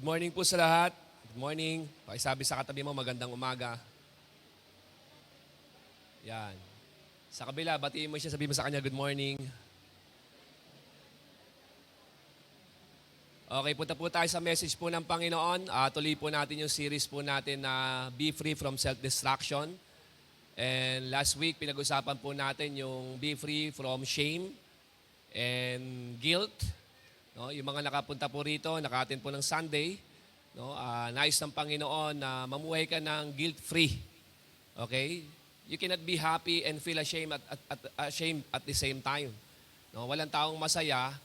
Good morning po sa lahat. Good morning. Pakisabi sa katabi mo, magandang umaga. Yan. Sa kabila, batiin mo siya, sabihin mo sa kanya, good morning. Okay, punta po tayo sa message po ng Panginoon. Tuloy po natin yung series po natin na Be Free from Self-Destruction. And last week, pinag-usapan po natin yung Be Free from Shame and Guilt. No, yung mga nakapunta po rito, naka-attend po ng Sunday, no, nais ng Panginoon na mamuhay ka ng guilt-free. Okay? You cannot be happy and feel ashamed at the same time. No, walang taong masaya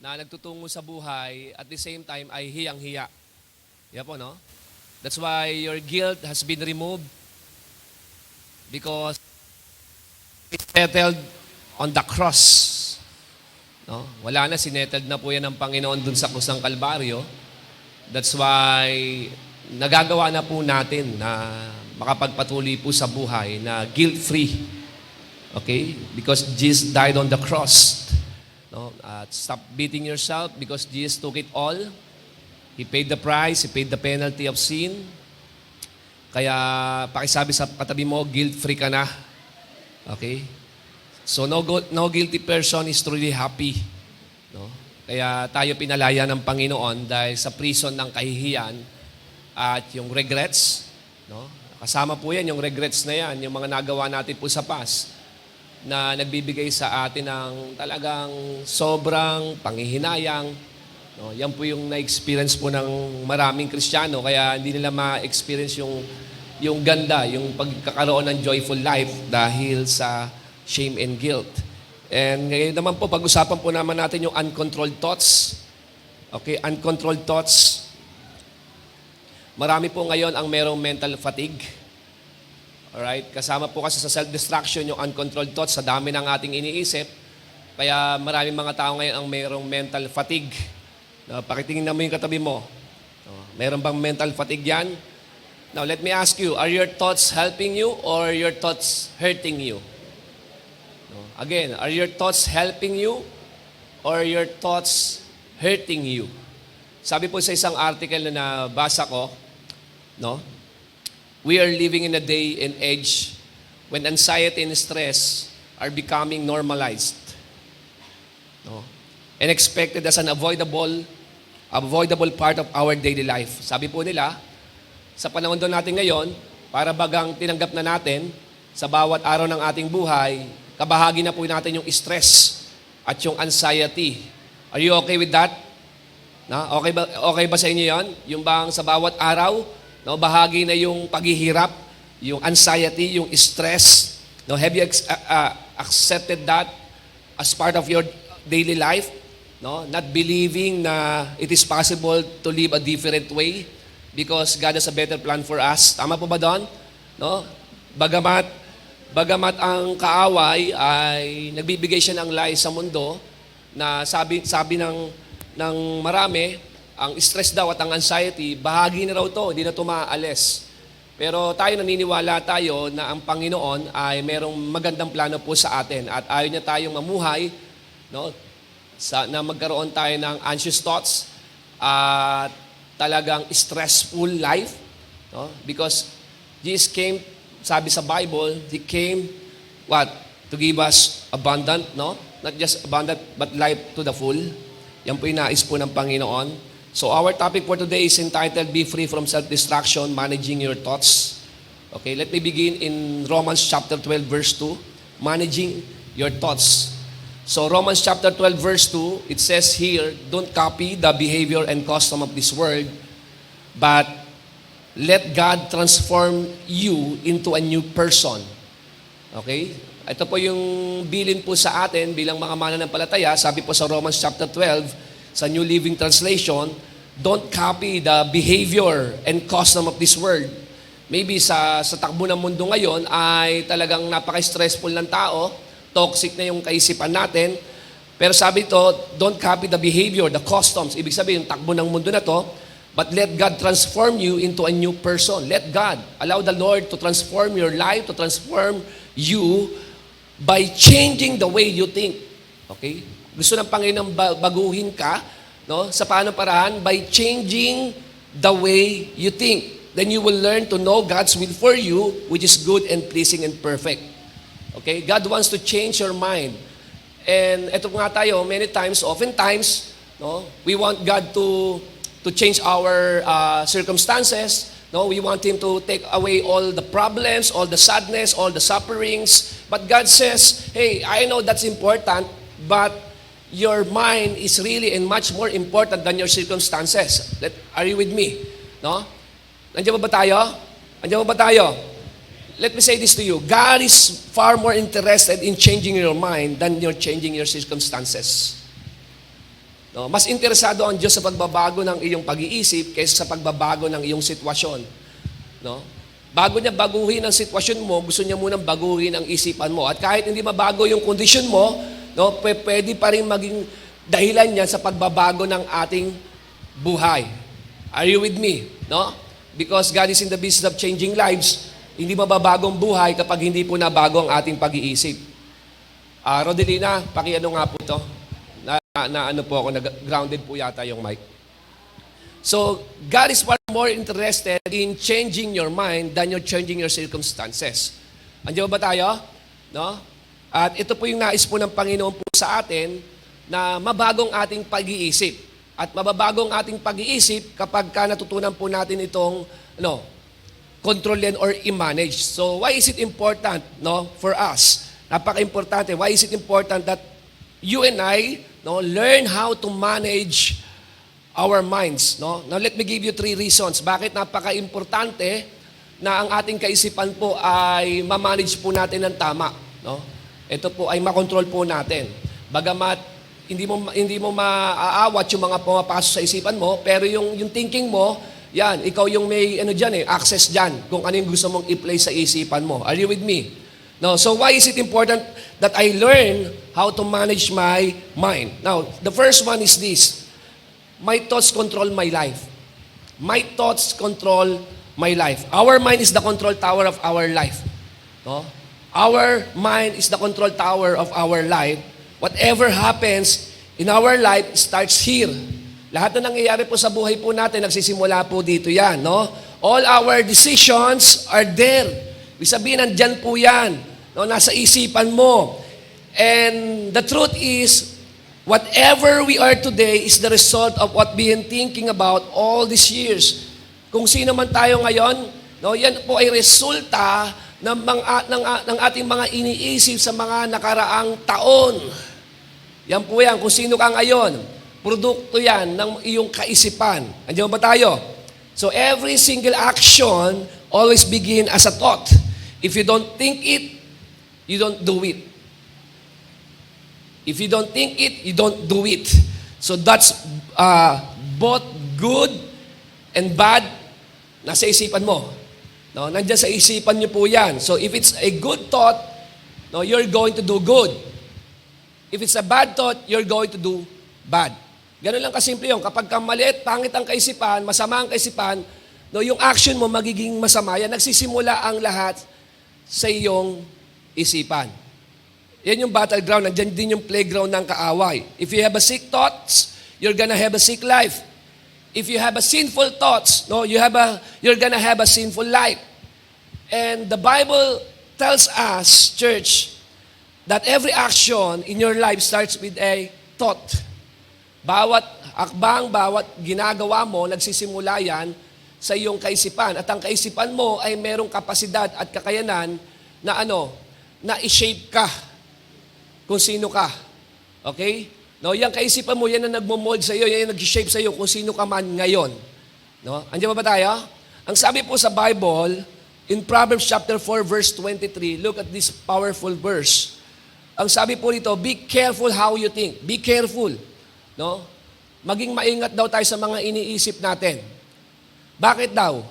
na nagtutungo sa buhay at the same time ay hiyang-hiya. Yan po, no? That's why your guilt has been removed because it's settled on the cross. No? Wala na, sinettled na po yan ng Panginoon dun sa kusang Kalbaryo. That's why nagagawa na po natin na makapagpatuloy po sa buhay na guilt-free. Okay? Because Jesus died on the cross. No? Stop beating yourself because Jesus took it all. He paid the price. He paid the penalty of sin. Kaya pakisabi sa katabi mo, guilt-free ka na. Okay? So no guilty person is truly happy. No? Kaya tayo pinalaya ng Panginoon dahil sa prison ng kahihiyan at yung regrets. No? Kasama po yan, yung regrets na yan, yung mga nagawa natin po sa past na nagbibigay sa atin ng talagang sobrang panghihinayang. No? Yan po yung na-experience po ng maraming Kristiyano kaya hindi nila ma-experience yung ganda, yung pagkakaroon ng joyful life dahil sa shame and guilt. And ngayon naman po, pag-usapan po naman natin yung uncontrolled thoughts. Okay, uncontrolled thoughts. Marami po ngayon ang merong mental fatigue. Alright, kasama po kasi sa self-destruction yung uncontrolled thoughts sa dami ng ating iniisip. Kaya maraming mga tao ngayon ang merong mental fatigue. Pakitingin naman yung katabi mo. Meron bang mental fatigue yan? Now, let me ask you, are your thoughts helping you or your thoughts hurting you? Again, are your thoughts helping you or your thoughts hurting you? Sabi po sa isang article na nabasa ko, no? We are living in a day and age when anxiety and stress are becoming normalized. No? And expected as an avoidable part of our daily life. Sabi po nila, sa panahon doon natin ngayon, para bagang tinanggap na natin sa bawat araw ng ating buhay, kabahagi na po natin yung stress at yung anxiety. Are you okay with that? Na? Okay ba sa inyo yan? Yung bang sa bawat araw, no, bahagi na yung paghihirap, yung anxiety, yung stress. No, have you accepted that as part of your daily life? No? Not believing na it is possible to live a different way because God has a better plan for us. Tama po ba doon? No? Bagamat ang kaaway ay nagbibigay siya ng lies sa mundo na sabi ng marami, ang stress daw at ang anxiety, bahagi na raw to, hindi na to maaalis. Pero tayo naniniwala tayo na ang Panginoon ay merong magandang plano po sa atin at ayaw niya tayong mamuhay, no, na magkaroon tayo ng anxious thoughts at talagang stressful life, no? Because Jesus came, sabi sa Bible, He came, what? To give us abundant, no? Not just abundant, but life to the full. Yan po yung nais po ng Panginoon. So our topic for today is entitled, Be Free from Self-Destruction, Managing Your Thoughts. Okay, let me begin in Romans chapter 12, verse 2, Managing Your Thoughts. So Romans chapter 12, verse 2, it says here, don't copy the behavior and custom of this world, but let God transform you into a new person. Okay? Ito po yung bilin po sa atin bilang mga mananampalataya. Sabi po sa Romans chapter 12, sa New Living Translation, don't copy the behavior and custom of this world. Maybe sa takbo ng mundo ngayon ay talagang napaka-stressful ng tao, toxic na yung kaisipan natin. Pero sabi ito, don't copy the behavior, the customs. Ibig sabihin, yung takbo ng mundo na to, but let God transform you into a new person. Let God, allow the Lord to transform your life, to transform you by changing the way you think. Okay? Gusto ng Panginoon baguhin ka, no? Sa paano paraan? By changing the way you think. Then you will learn to know God's will for you, which is good and pleasing and perfect. Okay? God wants to change your mind. And ito nga tayo, many times, oftentimes, no, we want God to change our circumstances. No, we want Him to take away all the problems, all the sadness, all the sufferings. But God says, hey, I know that's important, but your mind is really and much more important than your circumstances. Are you with me? No? Nandiyan ba tayo? Nandiyan ba tayo? Let me say this to you. God is far more interested in changing your mind than you're changing your circumstances. No, mas interesado ang Diyos sa pagbabago ng iyong pag-iisip kaysa sa pagbabago ng iyong sitwasyon. No? Bago niya baguhin ang sitwasyon mo, gusto niya munang baguhin ang isipan mo. At kahit hindi mabago yung kondisyon mo, no, pwede pa rin maging dahilan niya sa pagbabago ng ating buhay. Are you with me? No? Because God is in the business of changing lives. Hindi mababagong buhay kapag hindi po nabago ang ating pag-iisip. Rodelina, pakiano nga po to. Na ano po ako, grounded po yata yung mic. So, God is far more interested in changing your mind than you're changing your circumstances. Andiyan ba tayo? No? At ito po yung nais po ng Panginoon po sa atin na mabagong ating pag-iisip. At mababagong ating pag-iisip kapag natutunan po natin itong controlin or i-manage. So, why is it important for us? Napaka-importante. Why is it important that you and I learn how to manage our minds? Now, let me give you 3 reasons. Bakit napaka-importante na ang ating kaisipan po ay ma-manage po natin ng tama. Ito po ay makontrol po natin. Bagamat hindi mo maaawat yung mga pumapasok sa isipan mo, pero yung thinking mo, yan, ikaw yung may access diyan kung ano yung gusto mong i-play sa isipan mo. Are you with me? No, so why is it important that I learn how to manage my mind? Now, the first one is this. My thoughts control my life. My thoughts control my life. Our mind is the control tower of our life. No? Our mind is the control tower of our life. Whatever happens in our life starts here. Lahat na nangyayari po sa buhay po natin, nagsisimula po dito yan. No? All our decisions are there. Ibig sabihin, nandyan po yan. No? Nasa isipan mo. And the truth is, whatever we are today is the result of what we been thinking about all these years. Kung sino man tayo ngayon, yan po ay resulta ng ating mga iniisip sa mga nakaraang taon. Yan po yan. Kung sino ka ngayon, produkto yan ng iyong kaisipan. Andiyan ba tayo? So every single action always begin as a thought. If you don't think it, you don't do it. If you don't think it, you don't do it. So that's both good and bad nasa isipan mo. No, nandiyan sa isipan niyo po yan. So if it's a good thought, you're going to do good. If it's a bad thought, you're going to do bad. Ganun lang kasimple yun. Kapag maliit, pangit ang kaisipan, masama ang kaisipan, yung action mo magiging masama. Yan, nagsisimula ang lahat sa iyong isipan. Yan yung battleground. Nandiyan din yung playground ng kaaway. If you have a sick thoughts, you're gonna have a sick life. If you have a sinful thoughts, you're gonna have a sinful life. And the Bible tells us, church, that every action in your life starts with a thought. Bawat akbang, bawat ginagawa mo, nagsisimula yan sa iyong kaisipan. At ang kaisipan mo ay merong kapasidad at kakayanan na na i-shape ka kung sino ka. Okay? Yung kaisipan mo, yan ang nagmo-mold sa iyo, yan ang nag-shape sa iyo kung sino ka man ngayon. Andiyan ba tayo? Ang sabi po sa Bible, in Proverbs chapter 4, verse 23, look at this powerful verse. Ang sabi po rito, be careful how you think. Be careful. Maging maingat daw tayo sa mga iniisip natin. Bakit daw?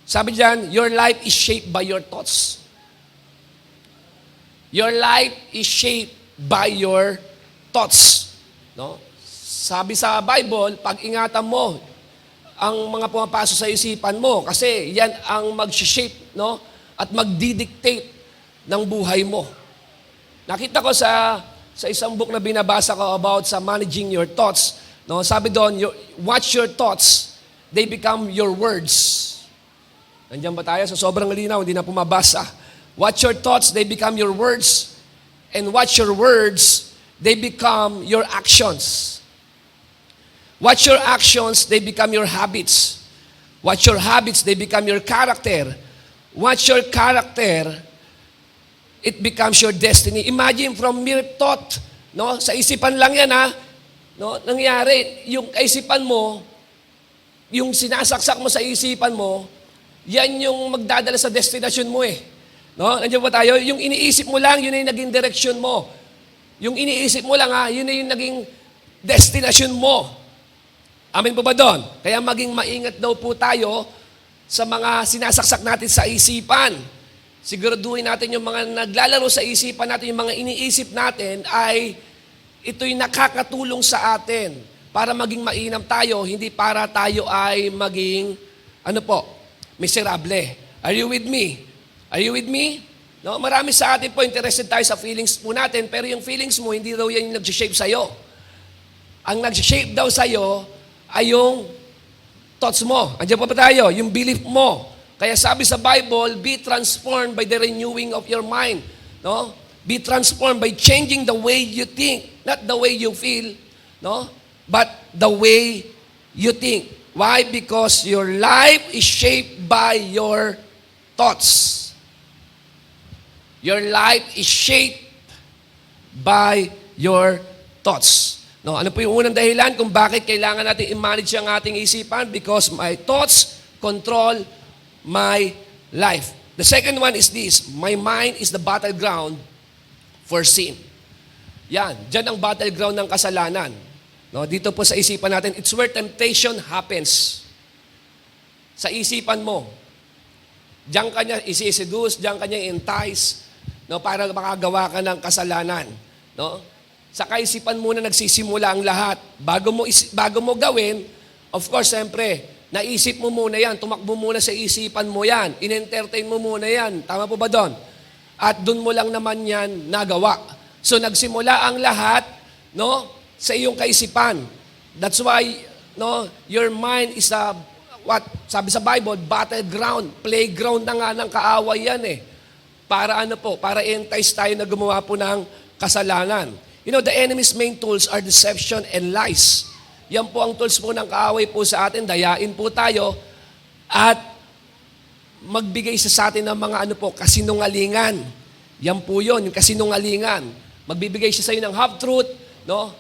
Sabi diyan, your life is shaped by your thoughts. Your life is shaped by your thoughts. Sabi sa Bible, pag-ingatan mo ang mga pumapasok sa isipan mo kasi yan ang mag-shape at mag-dictate ng buhay mo. Nakita ko sa isang book na binabasa ko about sa managing your thoughts. Sabi doon, watch your thoughts they become your words. Nandiyan ba tayo? So sobrang linaw, hindi na pumabasa. What your thoughts, they become your words. And what your words, they become your actions. What your actions, they become your habits. What your habits, they become your character. What your character, it becomes your destiny. Imagine from mere thought, no? Sa isipan lang yan, ha? No? Nangyari, yung kaisipan mo, yung sinasaksak mo sa isipan mo, yan yung magdadala sa destination mo eh. No? Nandiyan ba tayo? Yung iniisip mo lang, yun na yung naging direction mo. Yung iniisip mo lang, ha? Yun na yung naging destination mo. Amen po ba doon? Kaya maging maingat daw po tayo sa mga sinasaksak natin sa isipan. Siguraduhin natin yung mga naglalaro sa isipan natin, yung mga iniisip natin ay ito'y nakakatulong sa atin para maging mainam tayo, hindi para tayo ay maging, miserable. Are you with me? Are you with me? No, marami sa atin po interested tayo sa feelings po natin, pero yung feelings mo, hindi daw yan yung nag-shape sa'yo. Ang nag-shape daw sa'yo ay yung thoughts mo. Andiyan pa ba tayo? Yung belief mo. Kaya sabi sa Bible, be transformed by the renewing of your mind. No? Be transformed by changing the way you think. Not the way you feel, no? But the way you think. Why? Because your life is shaped by your thoughts. Your life is shaped by your thoughts. No, ano po yung unang dahilan kung bakit kailangan natin i-manage ang ating isipan? Because my thoughts control my life. The second one is this: my mind is the battleground for sin. Yan, dyan ang battleground ng kasalanan. No, dito po sa isipan natin, it's where temptation happens. Sa isipan mo. Diyan ka niya isi-seduce, diyan ka niya entice, no, para makagawa ka ng kasalanan. No? Sa kaisipan muna nagsisimula ang lahat. Bago mo gawin, of course, siyempre, naisip mo muna yan, tumakbo muna sa isipan mo yan, in-entertain mo muna yan. Tama po ba doon? At doon mo lang naman yan nagawa. So nagsimula ang lahat, no, sa iyong kaisipan. That's why, no, your mind is a, what sabi sa Bible, battleground, playground na nga ng kaaway yan eh. Para para entice tayo na gumawa po ng kasalanan. You know, the enemy's main tools are deception and lies. Yan po ang tools po ng kaaway po sa atin. Dayain po tayo at magbigay sa atin ng mga kasinungalingan. Yan po yun, yung kasinungalingan. Magbibigay siya sa iyo ng half-truth, no?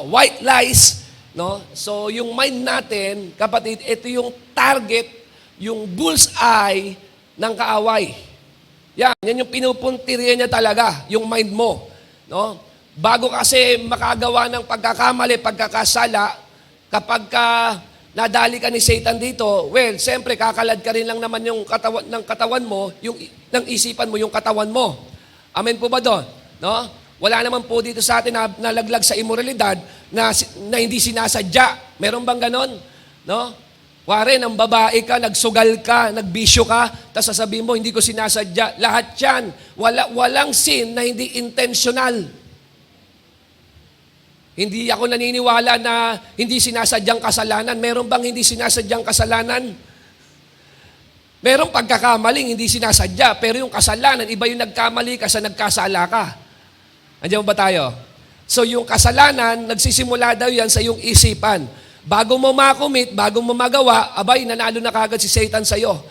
White lies, no? So, yung mind natin, kapatid, ito yung target, yung bullseye ng kaaway. Yan yung pinupuntirya niya talaga, yung mind mo. No? Bago kasi makagawa ng pagkakamali, pagkakasala, kapag nadali ka ni Satan dito, well, siyempre kakalad ka rin lang naman yung katawan mo, yung ng isipan mo, yung katawan mo. Amen po ba doon? No? Wala naman po dito sa atin na nalaglag sa immoralidad na hindi sinasadya. Meron bang ganon? No? Kuwari, ng babae ka, nagsugal ka, nagbisyo ka, tapos sasabihin mo, hindi ko sinasadya. Lahat yan. Walang sin na hindi intentional. Hindi ako naniniwala na hindi sinasadyang kasalanan. Meron bang hindi sinasadyang kasalanan? Merong pagkakamaling hindi sinasadya, pero yung kasalanan, iba yung nagkamali ka sa nagkasala ka. Andiyan ba tayo? So yung kasalanan, nagsisimula daw yan sa iyong isipan. Bago mo makomit, bago mo magawa, abay, nanalo na kagad si Satan sa iyo.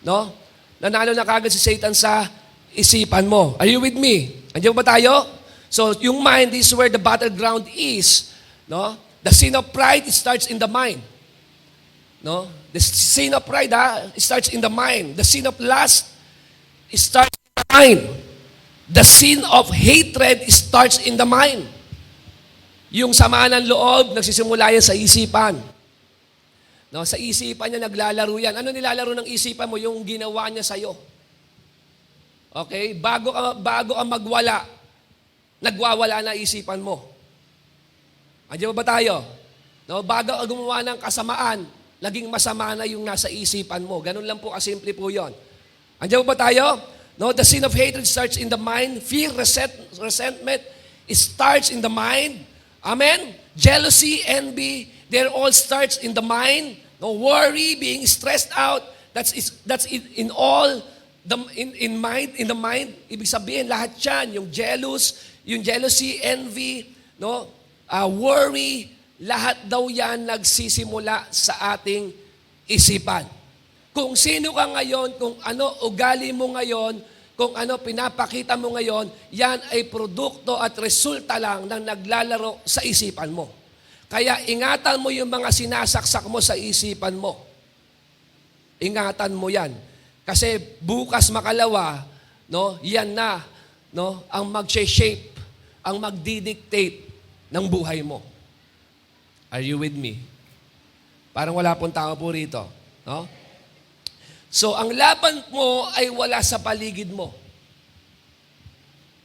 No? Nanalo na kagad si Satan sa isipan mo. Are you with me? Andiyan ba tayo? So, yung mind is where the battleground is. No? The sin of pride, it starts in the mind. No? The sin of pride, it starts in the mind. The sin of lust, it starts in the mind. The sin of hatred, it starts in the mind. Yung samaan ng loob, nagsisimula yan sa isipan. No, sa isipan niya naglalaro yan. Ano nilalaro ng isipan mo? Yung ginawa niya sa'yo. Okay? Bago ka magwala, nagwawala na isipan mo. Andiyan ba tayo? No, bago ka gumawa ng kasamaan, naging masama na yung nasa isipan mo. Ganun lang po kasimple po yon. Andiyan ba tayo? No, the sin of hatred starts in the mind. Fear, resentment, it starts in the mind. Amen? Jealousy, envy, they all starts in the mind. no worry, being stressed out, that's in all in the mind. Ibig sabihin lahat 'yan, yung jealousy, envy, no? Worry, lahat daw 'yan nagsisimula sa ating isipan. Kung sino ka ngayon, kung ano ugali mo ngayon, kung ano pinapakita mo ngayon, yan ay produkto at resulta lang ng naglalaro sa isipan mo. Kaya ingatan mo yung mga sinasaksak mo sa isipan mo. Ingatan mo yan. Kasi bukas makalawa, no, yan na, no, ang mag-shape, ang magdidictate ng buhay mo. Are you with me? Parang wala pong tao po rito. No? So, ang laban mo ay wala sa paligid mo.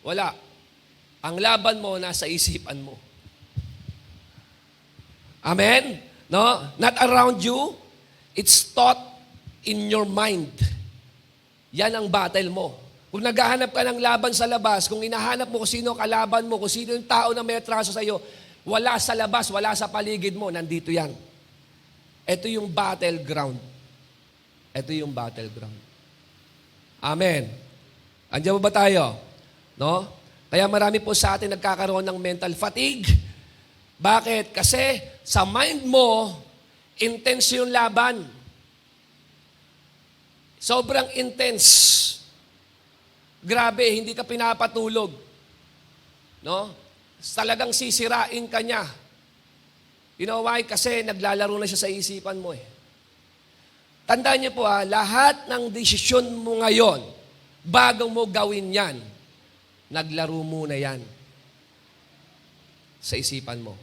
Wala. Ang laban mo nasa isipan mo. Amen? No? Not around you. It's thought in your mind. Yan ang battle mo. Kung naghahanap ka ng laban sa labas, kung hinahanap mo kung sino ang kalaban mo, kung sino yung tao na may atraso sa iyo, wala sa labas, wala sa paligid mo, nandito yan. Ito yung battleground. Ito yung battleground. Amen. Andiyan ba tayo? No? Kaya marami po sa atin nagkakaroon ng mental fatigue. Bakit? Kasi sa mind mo, intense yung laban. Sobrang intense. Grabe, hindi ka pinapatulog. No? Talagang sisirain ka niya. You know why? Kasi naglalaro na siya sa isipan mo eh. Tandaan niyo po lahat ng desisyon mo ngayon, bago mo gawin yan, naglaro muna yan sa isipan mo.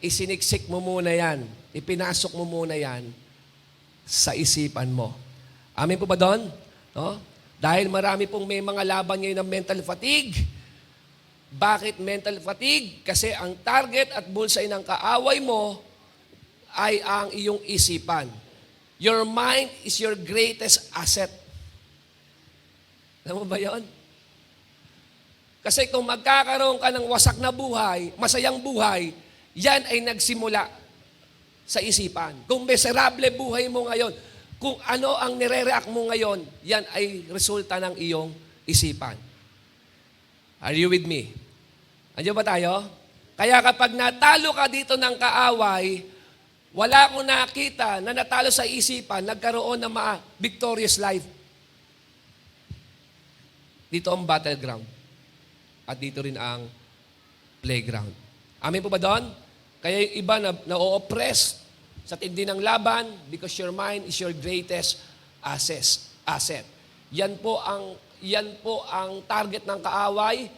Isiniksik mo muna yan, ipinasok mo muna yan sa isipan mo. Amin po ba doon? No? Dahil marami pong may mga laban ngayon ng mental fatigue. Bakit mental fatigue? Kasi ang target at bullseye ng kaaway mo ay ang iyong isipan. Your mind is your greatest asset. Alam mo ba yun? Kasi kung magkakaroon ka ng wasak na buhay, masayang buhay, yan ay nagsimula sa isipan. Kung miserable buhay mo ngayon, kung ano ang nire-react mo ngayon, yan ay resulta ng iyong isipan. Are you with me? Andiyan ba tayo? Kaya kapag natalo ka dito ng kaaway, wala akong nakita na natalo sa isipan, nagkaroon ng victorious life. Dito ang battleground. At dito rin ang playground. Amin po ba doon? Kaya yung iba na-oppress sa tindi ng laban because your mind is your greatest asset. Yan po ang target ng kaaway.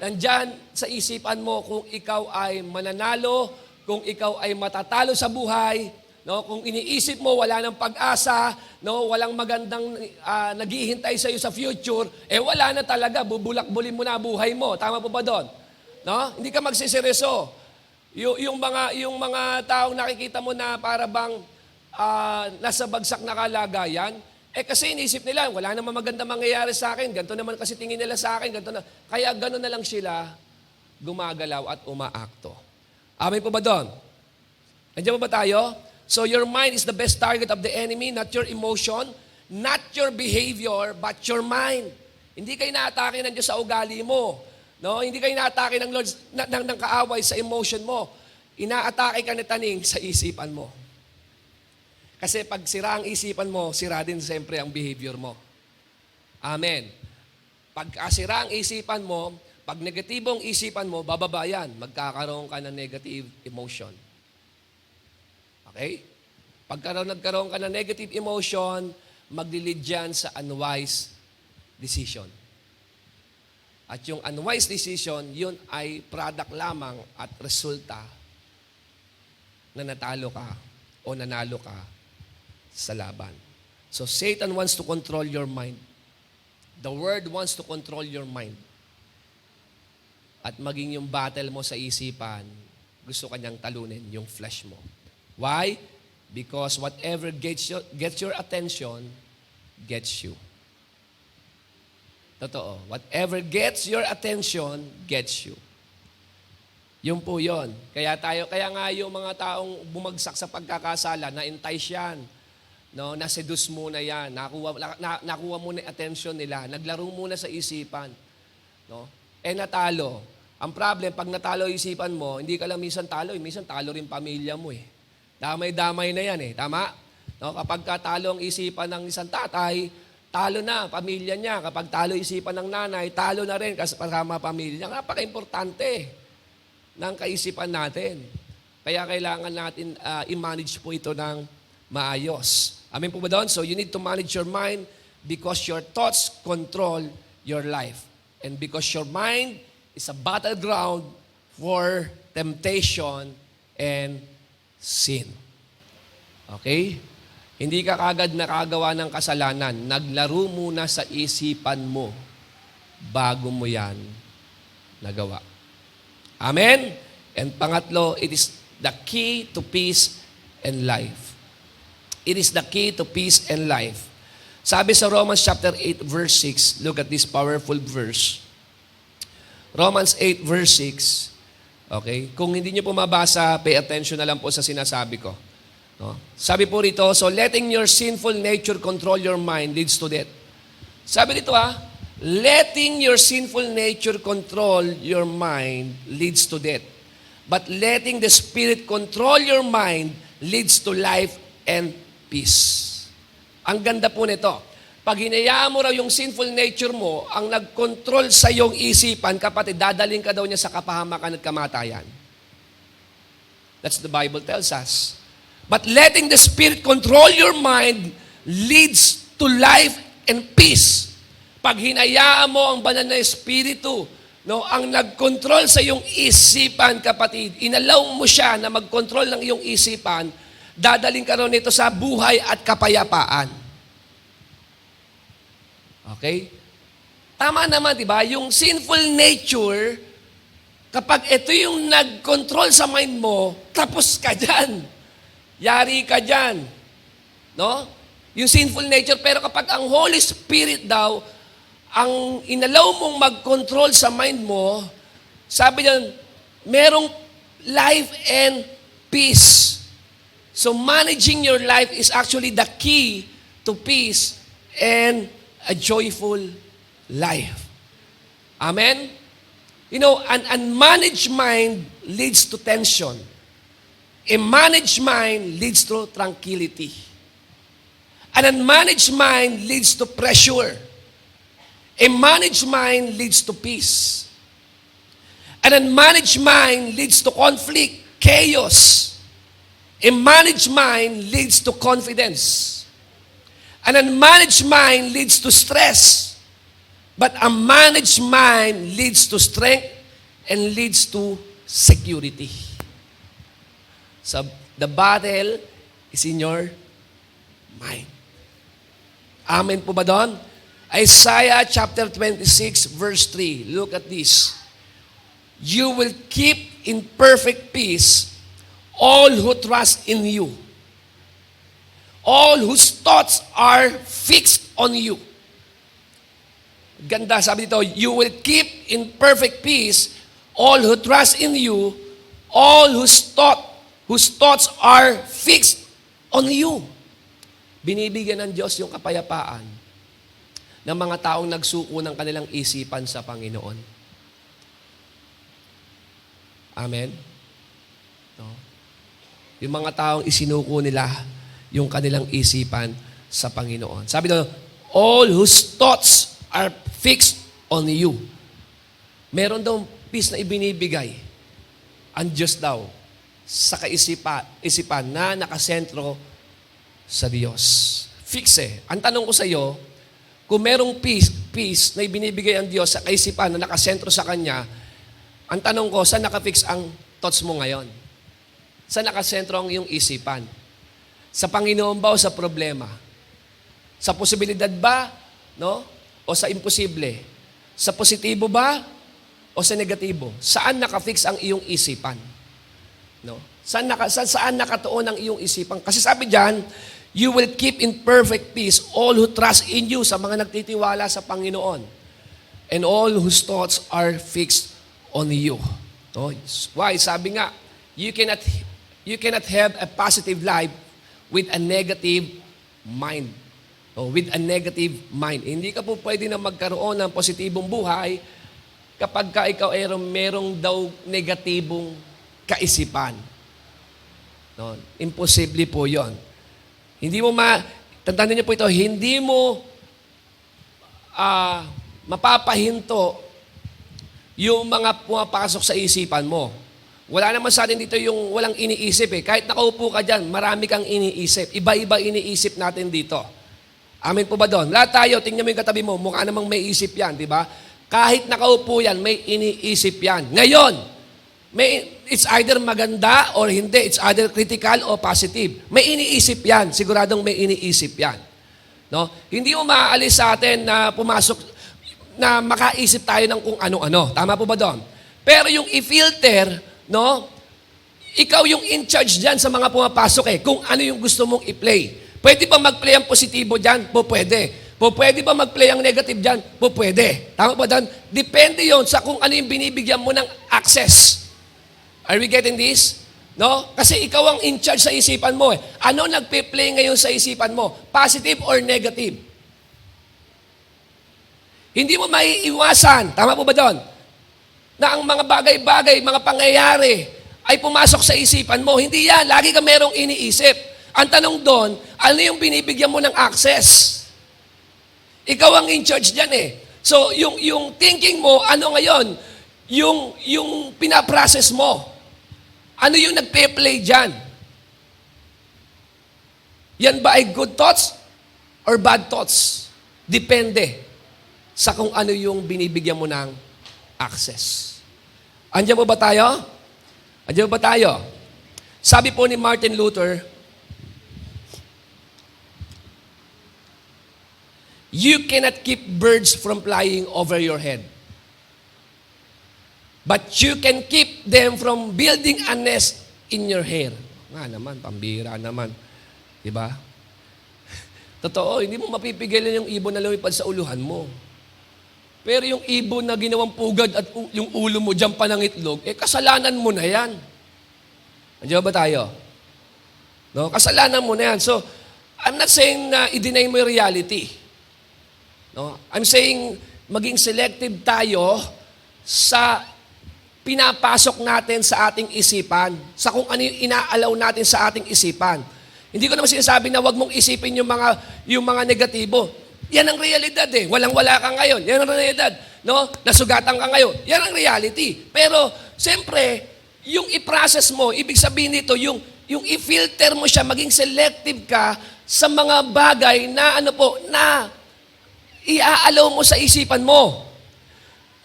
Nandyan sa isipan mo kung ikaw ay mananalo, kung ikaw ay matatalo sa buhay, no? Kung iniisip mo wala nang pag-asa, no? Walang magandang naghihintay sa iyo sa future, wala na talaga, bubulak-bulin mo na buhay mo. Tama po ba doon? No? Hindi ka magsiseryoso. Yung mga taong nakikita mo na para bang nasa bagsak na kalagayan, kasi iniisip nila, wala namang maganda mangyayari sa akin, ganito naman kasi tingin nila sa akin, ganito na. Kaya gano'n na lang sila gumagalaw at umaakto. Amin po ba doon? Nandiyan ba tayo? So your mind is the best target of the enemy, not your emotion, not your behavior, but your mind. Hindi kayo naatake ng Diyos sa ugali mo. No? Hindi kayo naatake ng Lord ng kaaway sa emotion mo. Inaatake ka ni taning sa isipan mo. Kasi pag sira ang isipan mo, sira din siyempre ang behavior mo. Amen. Pag sira ang isipan mo, pag negatibong isipan mo, bababa yan. Magkakaroon ka ng negative emotion. Okay? Pag nagkaroon ka ng negative emotion, maglilid yan sa unwise decision. At yung unwise decision, yun ay product lamang at resulta na natalo ka o nanalo ka sa laban. So Satan wants to control your mind. The word wants to control your mind. At maging yung battle mo sa isipan, gusto kanyang talunin yung flesh mo. Why? Because whatever gets your attention, gets you. Totoo. Whatever gets your attention, gets you. Yun po yun. Kaya nga yung mga taong bumagsak sa pagkakasala, na-entice yan. No, na-seduce muna yan. Nakuha muna yung attention nila. Naglaro muna sa isipan. No? Natalo. Ang problem, pag natalo yung isipan mo, hindi ka lang minsan talo rin pamilya mo eh. Damay-damay na yan eh. Tama? No, kapag katalo ang isipan ng isang tatay, talo na pamilya niya. Kapag talo isipan ng nanay, talo na rin kasama pamilya niya. Napaka-importante ng kaisipan natin. Kaya kailangan natin i-manage po ito ng maayos. Amen po ba doon? So you need to manage your mind because your thoughts control your life. And because your mind is a battleground for temptation and sin. Okay? Hindi ka kagad nakagawa ng kasalanan. Naglaro muna sa isipan mo bago mo yan nagawa. Amen? And pangatlo, it is the key to peace and life. It is the key to peace and life. Sabi sa Romans chapter 8 verse 6, look at this powerful verse. Romans 8 verse 6. Okay? Kung hindi niyo po mabasa, pay attention na lang po sa sinasabi ko. No? Sabi po rito, so letting your sinful nature control your mind leads to death. Sabi dito letting your sinful nature control your mind leads to death. But letting the Spirit control your mind leads to life and peace. Ang ganda po nito. Pag hinayaan mo raw yung sinful nature mo, ang nag-control sa iyong isipan, kapatid, dadaling ka daw niya sa kapahamakan at kamatayan. That's the Bible tells us. But letting the Spirit control your mind leads to life and peace. Pag hinayaan mo ang banal na Espiritu, no, ang nag-control sa iyong isipan, kapatid, inalaw mo siya na mag-control ng iyong isipan, dadaling ka raw nito sa buhay at kapayapaan. Okay? Tama naman, di ba? Yung sinful nature, kapag ito yung nag-control sa mind mo, tapos ka dyan. Yari ka dyan. No? Yung sinful nature, pero kapag ang Holy Spirit daw, ang inalaw mong mag-control sa mind mo, sabi niyan, merong life and peace. So managing your life is actually the key to peace and a joyful life. Amen? You know, an unmanaged mind leads to tension. A managed mind leads to tranquility. An unmanaged mind leads to pressure. A managed mind leads to peace. An unmanaged mind leads to conflict, chaos. A managed mind leads to confidence. An unmanaged mind leads to stress. But a managed mind leads to strength and leads to security. So the battle is in your mind. Amen po ba doon? Isaiah chapter 26 verse 3. Look at this. You will keep in perfect peace all who trust in you. All whose thoughts are fixed on you. Ganda, sabi dito, you will keep in perfect peace all who trust in you, all whose thoughts are fixed on you. Binibigyan ng Diyos yung kapayapaan ng mga taong nagsuko ng kanilang isipan sa Panginoon. Amen? No? Yung mga taong isinuko nila yung kanilang isipan sa Panginoon. Sabi doon, all whose thoughts are fixed on you. Meron daw peace na ibinibigay ang Diyos daw sa isipan na nakasentro sa Diyos. Fix Ang tanong ko sa iyo, kung merong peace na ibinibigay ang Diyos sa kaisipan na nakasentro sa Kanya, ang tanong ko, saan nakafix ang thoughts mo ngayon? Saan nakasentro ang iyong isipan? Sa Panginoon ba o sa problema? Sa posibilidad ba? No? O sa imposible? Sa positibo ba? O sa negatibo? Saan nakafix ang iyong isipan? No? Saan nakatuon ang iyong isipan? Kasi sabi diyan, you will keep in perfect peace all who trust in you, sa mga nagtitiwala sa Panginoon. And all whose thoughts are fixed on you. No? Why? Sabi nga, you cannot have a positive life with a negative mind. No? With a negative mind. Hindi ka po pwede na magkaroon ng positibong buhay kapag ka ikaw ay merong daw negatibong kaisipan. No? Imposible po yon. Hindi mo tandaan niyo po ito, hindi mo mapapahinto yung mga pumapasok sa isipan mo. Wala naman sa atin dito yung walang iniisip eh. Kahit nakaupo ka dyan, marami kang iniisip. Iba-iba iniisip natin dito. Amin po ba doon? Lahat tayo, tingnan mo yung katabi mo, mukha namang may isip yan, di ba? Kahit nakaupo yan, may iniisip yan. Ngayon, it's either maganda or hindi. It's either critical or positive. May iniisip yan. Siguradong may iniisip yan. No? Hindi mo maaalis sa atin na pumasok, na makaisip tayo ng kung ano-ano. Tama po ba doon? Pero yung i-filter, no? Ikaw yung in charge dyan sa mga pumapasok eh. Kung ano yung gusto mong i-play. Pwede ba mag-play ang positibo dyan? Po pwede. Pwede ba mag-play ang negative dyan? Po pwede. Tama po ba doon? Depende yon sa kung ano yung binibigyan mo ng access. Are we getting this? No? Kasi ikaw ang in charge sa isipan mo eh. Ano nagpe-play ngayon sa isipan mo? Positive or negative? Hindi mo maiiwasan, tama po ba doon? Na ang mga bagay-bagay, mga pangyayari ay pumasok sa isipan mo. Hindi yan, lagi ka merong iniisip. Ang tanong doon, ano yung binibigyan mo ng access? Ikaw ang in charge dyan eh. So, yung thinking mo, ano ngayon? Yung pinaprocess mo. Ano yung nagpe-play dyan? Yan ba ay good thoughts or bad thoughts? Depende sa kung ano yung binibigyan mo ng access. Andiyan po ba tayo? Andiyan po ba tayo? Sabi po ni Martin Luther, you cannot keep birds from flying over your head. But you can keep them from building a nest in your hair. Nga naman, pambira naman. Diba? Totoo, hindi mo mapipigilan yung ibon na lumipad sa uluhan mo. Pero yung ibon na ginawang pugad at yung ulo mo dyan pa ng itlog, kasalanan mo na yan. Andiyan ba tayo? No? Kasalanan mo na yan. So, I'm not saying na i-deny mo yung reality. No? I'm saying maging selective tayo sa pinapasok natin sa ating isipan, sa kung ano yung inaalaw natin sa ating isipan. Hindi ko naman sinasabi na wag mong isipin yung mga negatibo. Yan ang realidad eh. Walang-wala ka ngayon. Yan ang realidad. No? Nasugatan ka ngayon. Yan ang reality. Pero, siyempre, yung i-process mo, ibig sabihin nito, yung i-filter mo siya, maging selective ka sa mga bagay na na iaalaw mo sa isipan mo.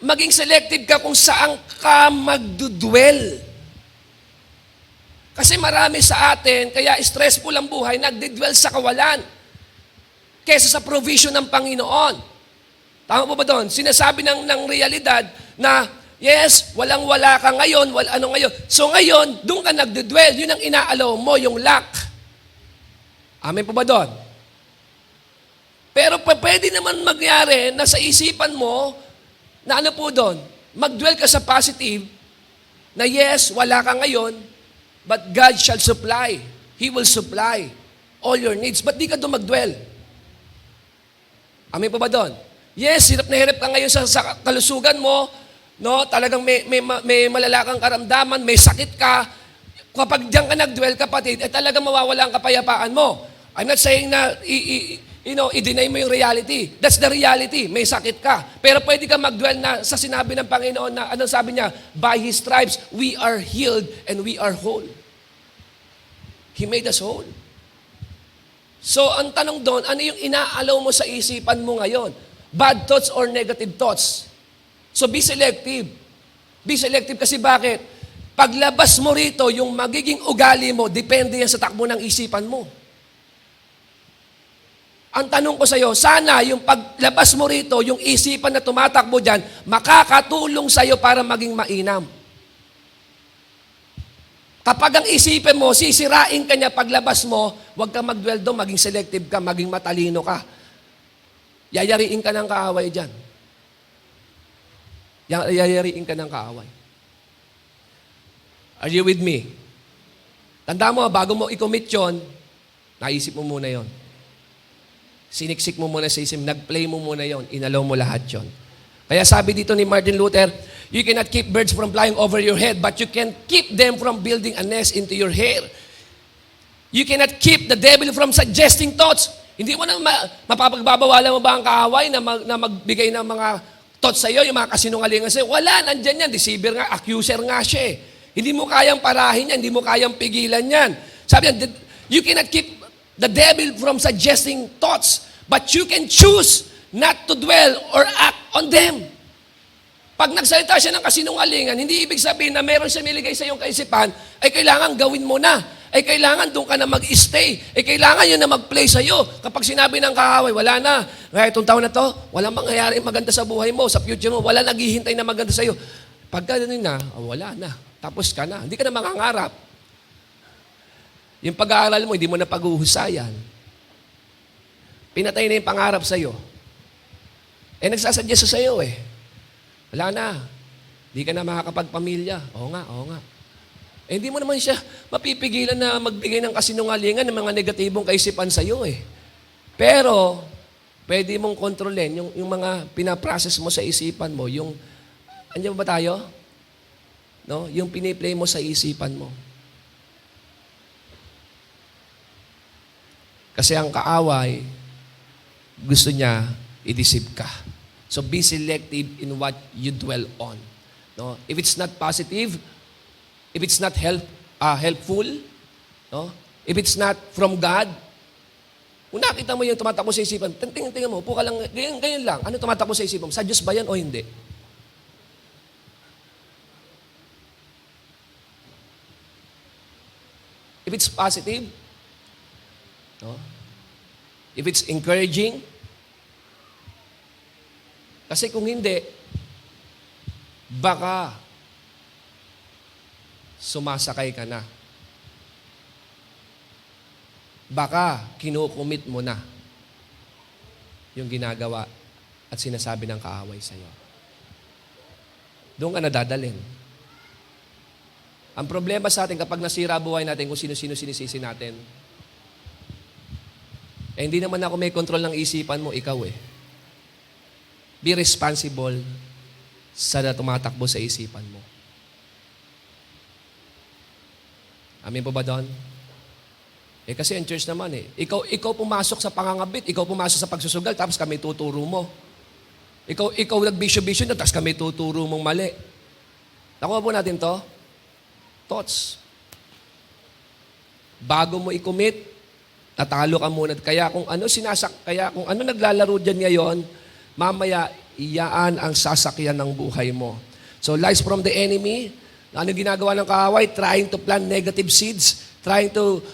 Maging selective ka kung saan ka magdudwell. Kasi marami sa atin, kaya stressful ang buhay, nagdidwell sa kawalan kesa sa provision ng Panginoon. Tama po ba doon? Sinasabi ng realidad na, yes, walang-wala ka ngayon, ano ngayon. So ngayon, doon ka nagdedwell. Yun ang inaalaw mo, yung lack. Amen po ba doon? Pero pwede naman magyari na sa isipan mo, na ano po doon, magdwell ka sa positive, na yes, wala ka ngayon, but God shall supply. He will supply all your needs. But di ka doon magdwell. Amin po ba doon? Yes, hirap na hirap ka ngayon sa kalusugan mo, no? Talagang may malalakang karamdaman, may sakit ka. Kapag diyan ka nagdwell, kapatid, talagang mawawala ang kapayapaan mo. I'm not saying na i-deny mo yung reality. That's the reality. May sakit ka. Pero pwede ka magdwell na sa sinabi ng Panginoon na, anong sabi niya? By His stripes, we are healed and we are whole. He made us whole. So, ang tanong doon, ano yung inaalaw mo sa isipan mo ngayon? Bad thoughts or negative thoughts? So, be selective. Be selective kasi bakit? Paglabas mo rito, yung magiging ugali mo, depende yan sa takbo ng isipan mo. Ang tanong ko sa iyo, sana yung paglabas mo rito, yung isipan na tumatakbo dyan, makakatulong sa iyo para maging mainam. Kapag ang isipin mo, sisirain ka niya paglabas mo, huwag kang mag-dwell doon, maging selective ka, maging matalino ka. Yayariin ka ng kaaway dyan. Yayariin ka ng kaaway. Are you with me? Tanda mo, bago mo i-commit yun, naisip mo muna yon. Siniksik mo muna sa isip, nag-play mo muna yon, inalaw mo lahat yon. Kaya sabi dito ni Martin Luther, you cannot keep birds from flying over your head, but you can keep them from building a nest into your hair. You cannot keep the devil from suggesting thoughts. Hindi mo na mapapagbabawalan mo ba ang kaaway na magbigay ng mga thoughts sa iyo, yung mga kasinungalingan sa iyo? Wala, nandyan yan. Deceiver nga, accuser nga siya eh. Hindi mo kayang parahin yan, hindi mo kayang pigilan yan. Sabi yan, you cannot keep the devil from suggesting thoughts, but you can choose not to dwell or act on them. Pag nagsalita siya ng kasinungalingan, hindi ibig sabihin na meron siya niligay sa iyong kaisipan, ay kailangan gawin mo na. Ay kailangan doon ka na mag-stay. Ay kailangan yun na mag-play sa iyo. Kapag sinabi ng kaaway, wala na. Kaya itong taon na to, walang mangyayari maganda sa buhay mo, sa future mo, wala naghihintay na maganda sa iyo. Pagka ganun na, wala na. Tapos ka na. Hindi ka na mangangarap. Yung pag-aaral mo, hindi mo na pag-uhusayan. Pinatay na yung pangarap sa iyo. Nagsasadya sa iyo eh. Wala na. Hindi ka na makakapagpamilya. Oo nga. Hindi mo naman siya mapipigilan na magbigay ng kasinungalingan ng mga negatibong kaisipan sa iyo eh. Pero, pwede mong kontrolin yung mga pinaprocess mo sa isipan mo, yung, andiyan ba tayo? No? Yung piniplay mo sa isipan mo. Kasi ang kaaway, gusto niya i-deceive ka. So be selective in what you dwell on. No? If it's not positive, if it's not helpful, no? If it's not from God, kung nakita mo yung tumatakbo sa isipan, tingnan mo, upo ka lang, ganyan lang. Ano tumatakbo sa isipan mo? Sa Diyos ba yan o hindi? If it's positive, no? If it's encouraging, kasi kung hindi, baka sumasakay ka na. Baka kinukumit mo na yung ginagawa at sinasabi ng kaaway sa iyo. Doon ka nadadalhin. Ang problema sa atin kapag nasira buhay natin kung sino-sino sinisisi natin, hindi naman ako may control ng isipan mo, ikaw eh. Be responsible sa tumatakbo sa isipan mo. Amin po ba doon? Kasi ang church naman ikaw pumasok sa pangangabit, ikaw pumasok sa pagsusugal, tapos kami tuturo mo. Ikaw nagbisyo-bisyo na, tapos kami tuturo mong mali. Nakuha po natin to? Thoughts. Bago mo i-commit, natalo ka muna. Kaya kung ano naglalaro dyan ngayon, mamaya iyaan ang sasakyan ng buhay mo. So lies from the enemy, ano ginagawa ng kaaway? Trying to plant negative seeds, trying to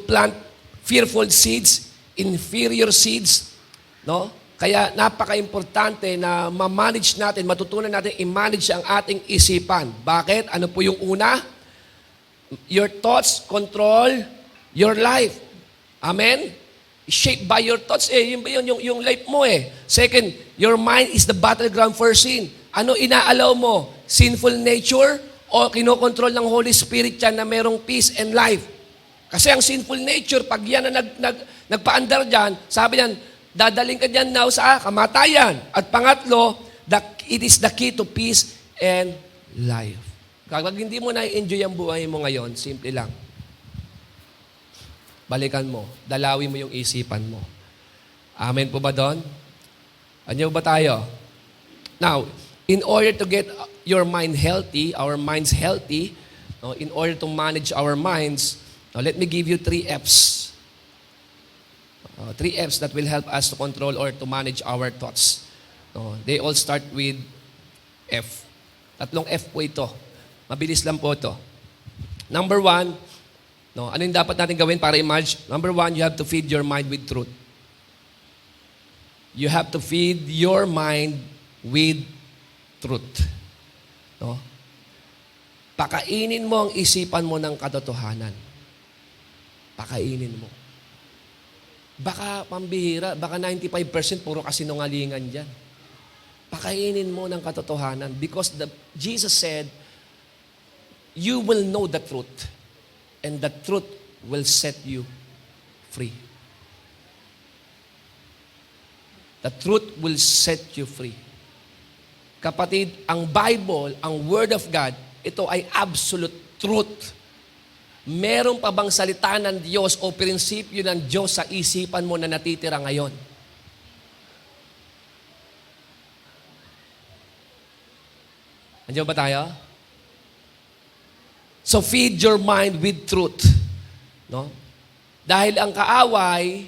plant fearful seeds, inferior seeds, no? Kaya napaka-importante na ma-manage natin, matutunan natin i-manage ang ating isipan. Bakit? Ano po yung una? Your thoughts control your life. Amen? Shaped by your thoughts. Yung life mo eh. Second, your mind is the battleground for sin. Ano inaalaw mo? Sinful nature o kinokontrol ng Holy Spirit yan na merong peace and life? Kasi ang sinful nature, pag yan na nagpaandar dyan, sabi niyan, dadaling ka dyan now sa kamatayan. At pangatlo, it is the key to peace and life. Kapag hindi mo na-enjoy ang buhay mo ngayon, simple lang. Balikan mo, dalawin mo yung isipan mo. Amen po ba doon? Anyo ba tayo? Now, in order to get your mind healthy, our minds healthy, no, in order to manage our minds, now let me give you 3 F's. 3 F's that will help us to control or to manage our thoughts. No, they all start with F. 3 F po ito. Mabilis lang po ito. Number 1, no, ano yung dapat natin gawin para i-manage? Number 1, you have to feed your mind with truth. You have to feed your mind with truth. No? Pakainin mo ang isipan mo ng katotohanan. Pakainin mo. Baka pambihira, baka 95% puro kasinungalingan dyan. Pakainin mo ng katotohanan because Jesus said, you will know the truth. And the truth will set you free. The truth will set you free. Kapatid, ang Bible, ang Word of God, ito ay absolute truth. Meron pa bang salita ng Diyos o prinsipyo ng Diyos sa isipan mo na natitira ngayon? Andiyan ba tayo? So feed your mind with truth. No? Dahil ang kaaway,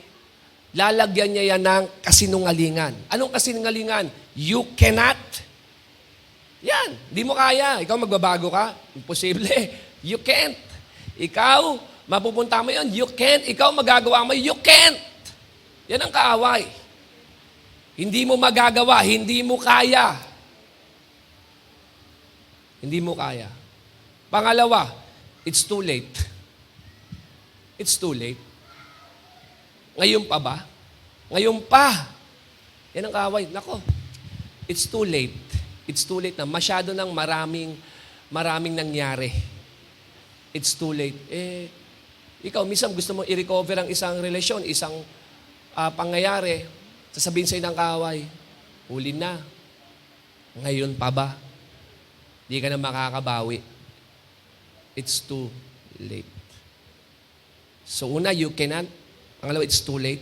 lalagyan niya yan ng kasinungalingan. Anong kasinungalingan? You cannot. Yan, di mo kaya. Ikaw magbabago ka? Imposible. You can't. Ikaw, mapupunta mo yun. You can't. Ikaw magagawa mo. You can't. Yan ang kaaway. Hindi mo magagawa. Hindi mo kaya. Hindi mo kaya. Pangalawa, it's too late. It's too late. Ngayon pa ba? Ngayon pa. Yan ang kaaway. Nako, it's too late. It's too late na. Masyado nang maraming nangyari. It's too late. Ikaw, minsan gusto mo i-recover ang isang relasyon, isang pangyayari, sasabihin sa'yo ng kaaway, huli na. Ngayon pa ba? Di ka na makakabawi. It's too late. So una, you cannot. Pangalawa, it's too late.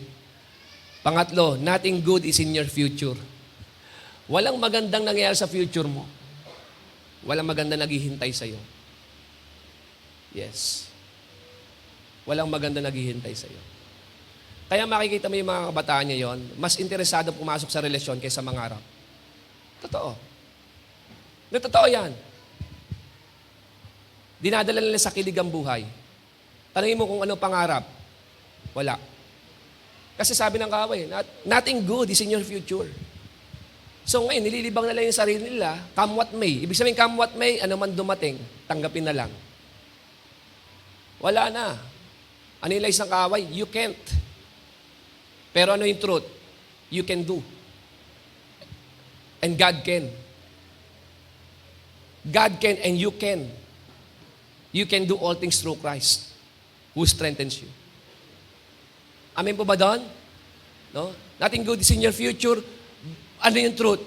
Pangatlo, nothing good is in your future. Walang magandang nangyayari sa future mo. Walang magandang naghihintay sa'yo. Yes. Walang magandang naghihintay sa'yo. Kaya makikita mo yung mga kabataan niya yon, mas interesado pumasok sa relasyon kaysa mangarap. Totoo. Totoo yan. Dinadala nila sa kilig ang buhay. Tanungin mo kung ano pangarap. Wala. Kasi sabi ng kaaway, nothing good is in your future. So ngayon, nililibang nila yung sarili nila, come what may. Ibig sabihin, come what may, ano man dumating, tanggapin na lang. Wala na. Ano yung lies ng kaaway? You can't. Pero ano yung truth? You can do. And God can. God can and you can. You can do all things through Christ who strengthens you. Amen po ba doon? No? Nothing good is in your future. Ano yung truth?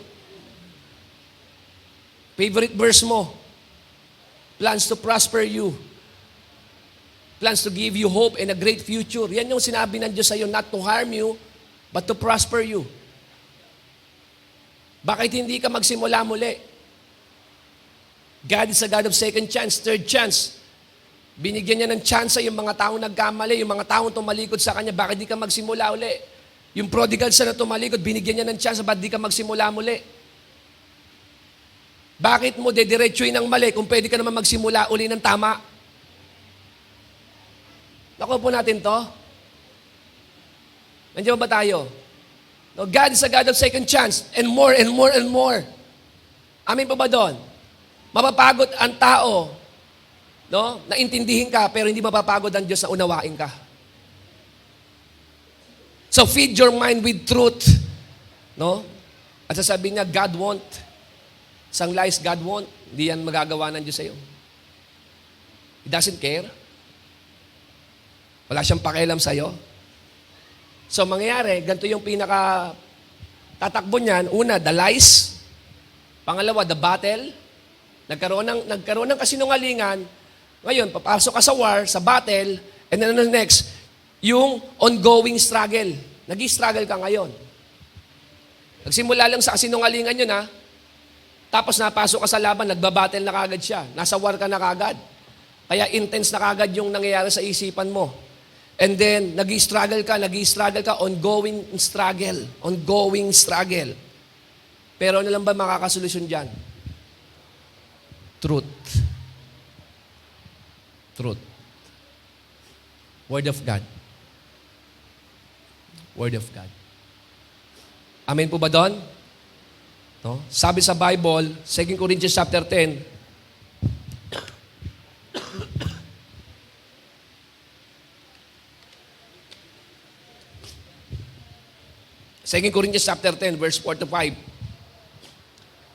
Favorite verse mo. Plans to prosper you. Plans to give you hope and a great future. Yan yung sinabi ng Diyos sa iyo, not to harm you, but to prosper you. Bakit hindi ka magsimula muli? God is a God of second chance, third chance. Binigyan niya ng chance yung mga taong nagkamali, yung mga taong tumalikod sa Kanya, bakit di ka magsimula uli? Yung prodigal son na tumalikod, binigyan niya ng chance, ba't di ka magsimula muli? Bakit mo dediretsuin ng mali kung pwede ka naman magsimula uli ng tama? Nakuha po natin to. Nandiyan ba tayo? No, God is a God of second chance and more and more and more. Amin po ba doon? Mapapagod ang tao, no? Naintindihin ka, pero hindi mapapagod ang Diyos na unawain ka. So feed your mind with truth. No? At sasabihin niya, God won't. Isang lies, God won't. Hindi yan magagawa ng Diyos sa'yo. He doesn't care. Wala siyang pakialam sa'yo. So mangyayari, ganito yung pinaka tatakbo niyan. Una, the lies. Pangalawa, the battle. Nagkaroon ng kasinungalingan. Ngayon, papasok ka sa war, sa battle, and then ano next? Yung ongoing struggle. Nag-struggle ka ngayon. Nagsimula lang sa kasinungalingan yun, ha? Tapos napasok ka sa laban, nagbabattle na kagad siya. Nasa war ka na kagad. Kaya intense na kagad yung nangyayari sa isipan mo. And then, nag-struggle ka, ongoing struggle. Ongoing struggle. Pero ano lang ba makakasolusyon dyan? Truth. Truth. Word of God. Word of God. Amen po ba doon? No? Sabi sa Bible, 2 Corinthians chapter 10, Corinthians chapter 10, verse 4 to 5.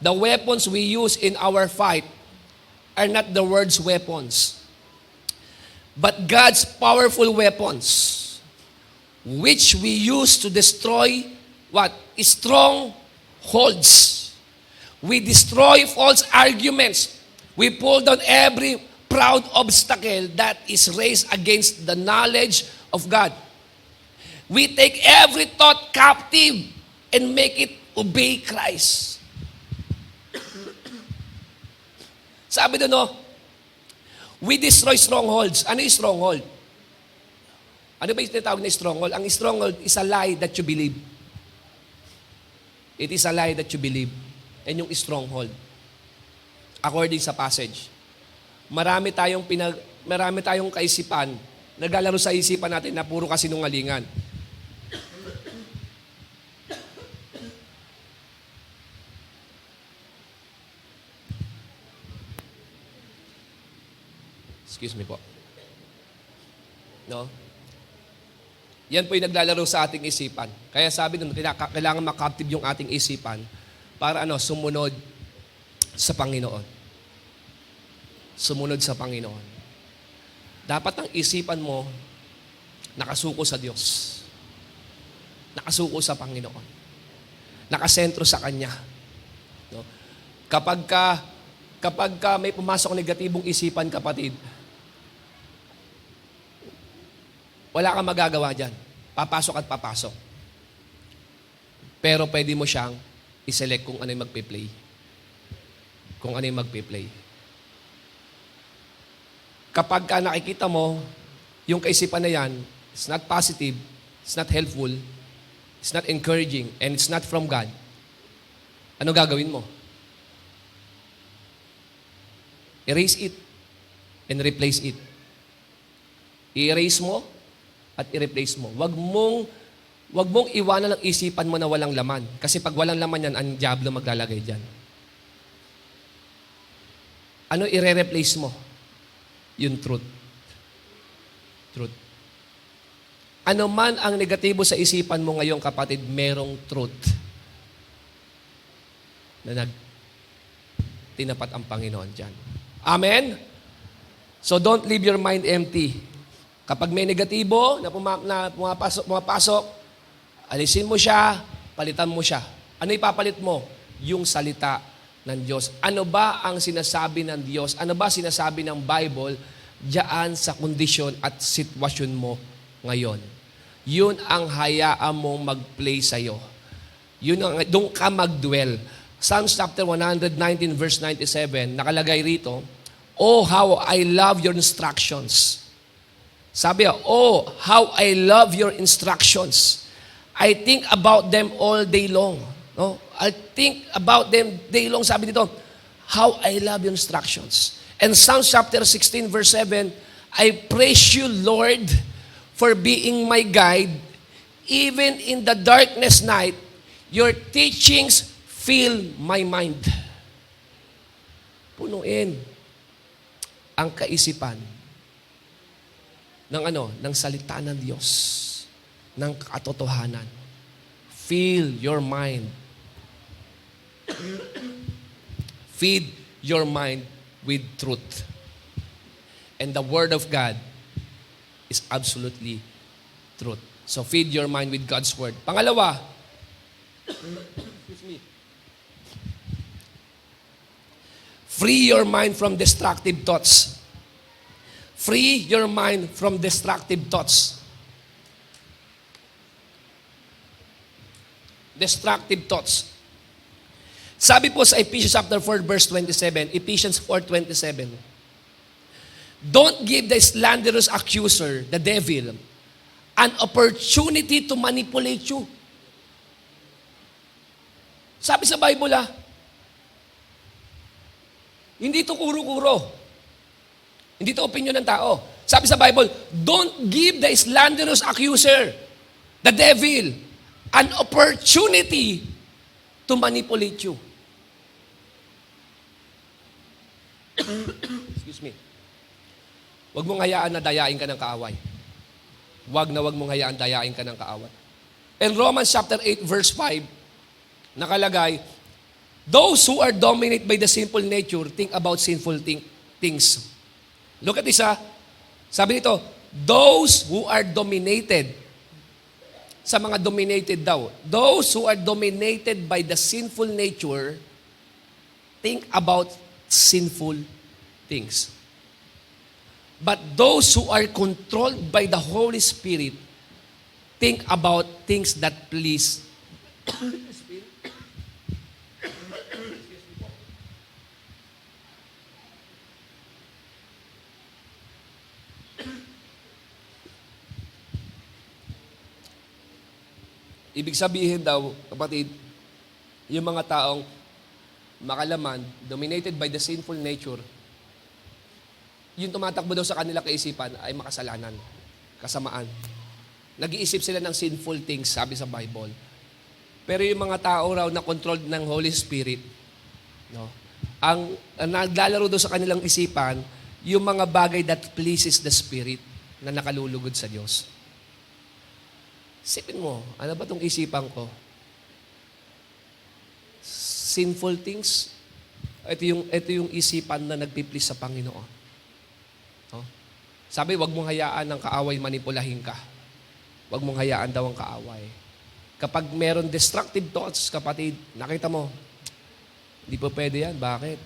The weapons we use in our fight are not the world's weapons, but God's powerful weapons, which we use to destroy what? Strongholds. We destroy false arguments. We pull down every proud obstacle that is raised against the knowledge of God. We take every thought captive and make it obey Christ. Sabi doon, no? We destroy strongholds. Ano yung stronghold? Ano ba yung tinatawag na stronghold? Ang stronghold is a lie that you believe. It is a lie that you believe. Yan yung stronghold. According sa passage. Marami tayong kaisipan, naglalaro sa isipan natin na puro kasinungalingan. Excuse me po. No? Yan po yung naglalaro sa ating isipan. Kaya sabi nun, kailangan makaptive yung ating isipan para sumunod sa Panginoon. Sumunod sa Panginoon. Dapat ang isipan mo nakasuko sa Diyos. Nakasuko sa Panginoon. Nakasentro sa Kanya. No? Kapag ka may pumasok negatibong isipan, kapatid, wala kang magagawa dyan. Papasok at papasok. Pero pwede mo siyang iselect kung ano yung magpe-play. Kung ano yung magpe-play. Kapag ka nakikita mo, yung kaisipan na yan, it's not positive, it's not helpful, it's not encouraging, and it's not from God, ano gagawin mo? Erase it and replace it. I-erase mo at i-replace mo. Wag mong iwanan ang isipan mo na walang laman. Kasi pag walang laman yan, ang diablo maglalagay dyan. Ano i-replace mo? Yung truth. Truth. Ano man ang negatibo sa isipan mo ngayon, kapatid, merong truth na tinapat ang Panginoon dyan. Amen? So don't leave your mind empty. Kapag may negatibo na pumapasok, alisin mo siya, palitan mo siya. Ano ipapalit mo? Yung salita ng Diyos. Ano ba ang sinasabi ng Diyos? Ano ba sinasabi ng Bible diyan sa kondisyon at sitwasyon mo ngayon? Yun ang hayaan mong mag-play sa'yo. Doon ka mag-dwell. Psalms chapter 119 verse 97, nakalagay rito, "Oh, how I love your instructions." Sabi, "Oh, how I love your instructions. I think about them all day long." No? I think about them day long. Sabi dito, "How I love your instructions." And Psalms chapter 16 verse 7, "I praise you, Lord, for being my guide. Even in the darkness night, your teachings fill my mind." Punuin ang kaisipan ng salita ng Diyos, ng katotohanan. Fill your mind. Feed your mind with truth. And the Word of God is absolutely truth. So feed your mind with God's Word. Pangalawa, excuse me. Free your mind from destructive thoughts. Free your mind from destructive thoughts. Destructive thoughts. Sabi po sa Ephesians chapter 4 verse 27, Ephesians 4:27, "Don't give the slanderous accuser, the devil, an opportunity to manipulate you." Sabi sa Bible, hindi ito kuro-kuro. Hindi ito opinion ng tao. Sabi sa Bible, don't give the slanderous accuser, the devil, an opportunity to manipulate you. Excuse me. Huwag mong hayaan na dayain ka ng kaaway. Huwag mong hayaan dayain ka ng kaaway. In Romans chapter 8 verse 5, nakalagay, "Those who are dominated by the sinful nature think about sinful things." things. Look at this, ha. Sabi nito, those who are dominated, sa mga dominated daw, those who are dominated by the sinful nature, think about sinful things. But those who are controlled by the Holy Spirit, think about things that please Ibig sabihin daw, kapatid, yung mga taong makalaman, dominated by the sinful nature, yung tumatakbo daw sa kanila kaisipan ay makasalanan, kasamaan. Nag-iisip sila ng sinful things, sabi sa Bible. Pero yung mga tao raw na controlled ng Holy Spirit, no, ang naglalaro daw sa kanilang isipan, yung mga bagay that pleases the Spirit na nakalulugod sa Diyos. Isipin mo, ano ba itong isipan ko? Sinful things? Ito yung isipan na nagpiplis sa Panginoon. No? Sabi, wag mong hayaan ng kaaway manipulahin ka. Wag mong hayaan daw ang kaaway. Kapag meron destructive thoughts, kapatid, nakita mo, hindi po pwede yan. Bakit?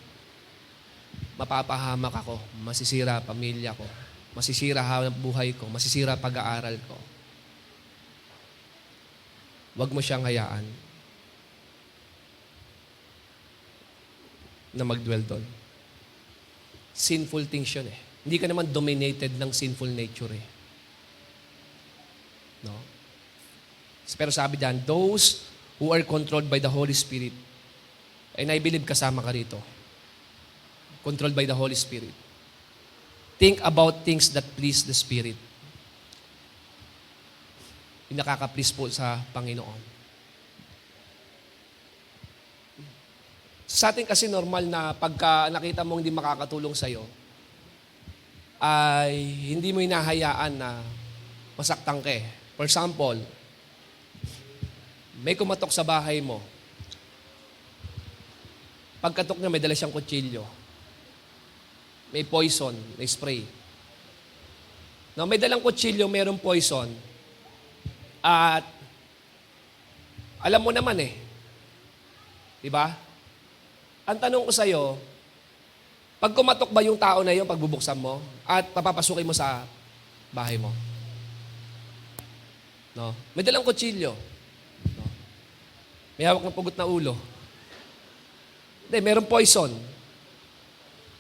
Mapapahamak ako. Masisira pamilya ko. Masisira hanap buhay ko. Masisira pag-aaral ko. Wag mo siyang hayaan na mag-dwell doon. Sinful things yun eh. Hindi ka naman dominated ng sinful nature eh. No? Pero sabi diyan, those who are controlled by the Holy Spirit, and I believe kasama ka rito, controlled by the Holy Spirit, think about things that please the Spirit. Yung nakaka-please po sa Panginoon. Sa atin kasi normal na pagka nakita mong hindi makakatulong sa'yo, ay hindi mo hinahayaan na masaktan ka eh. For example, may kumatok sa bahay mo. Pagkatok niya, may dala siyang kutsilyo. May poison, may spray. No, may dalang kutsilyo, mayroong poison. At alam mo naman eh. Di ba? Ang tanong ko sa'yo, pag kumatok ba yung tao na yun, pagbubuksan mo, at papapasukin mo sa bahay mo? No? May dalang kutsilyo. No? May hawak ng pugot na ulo. Hindi, mayroong poison.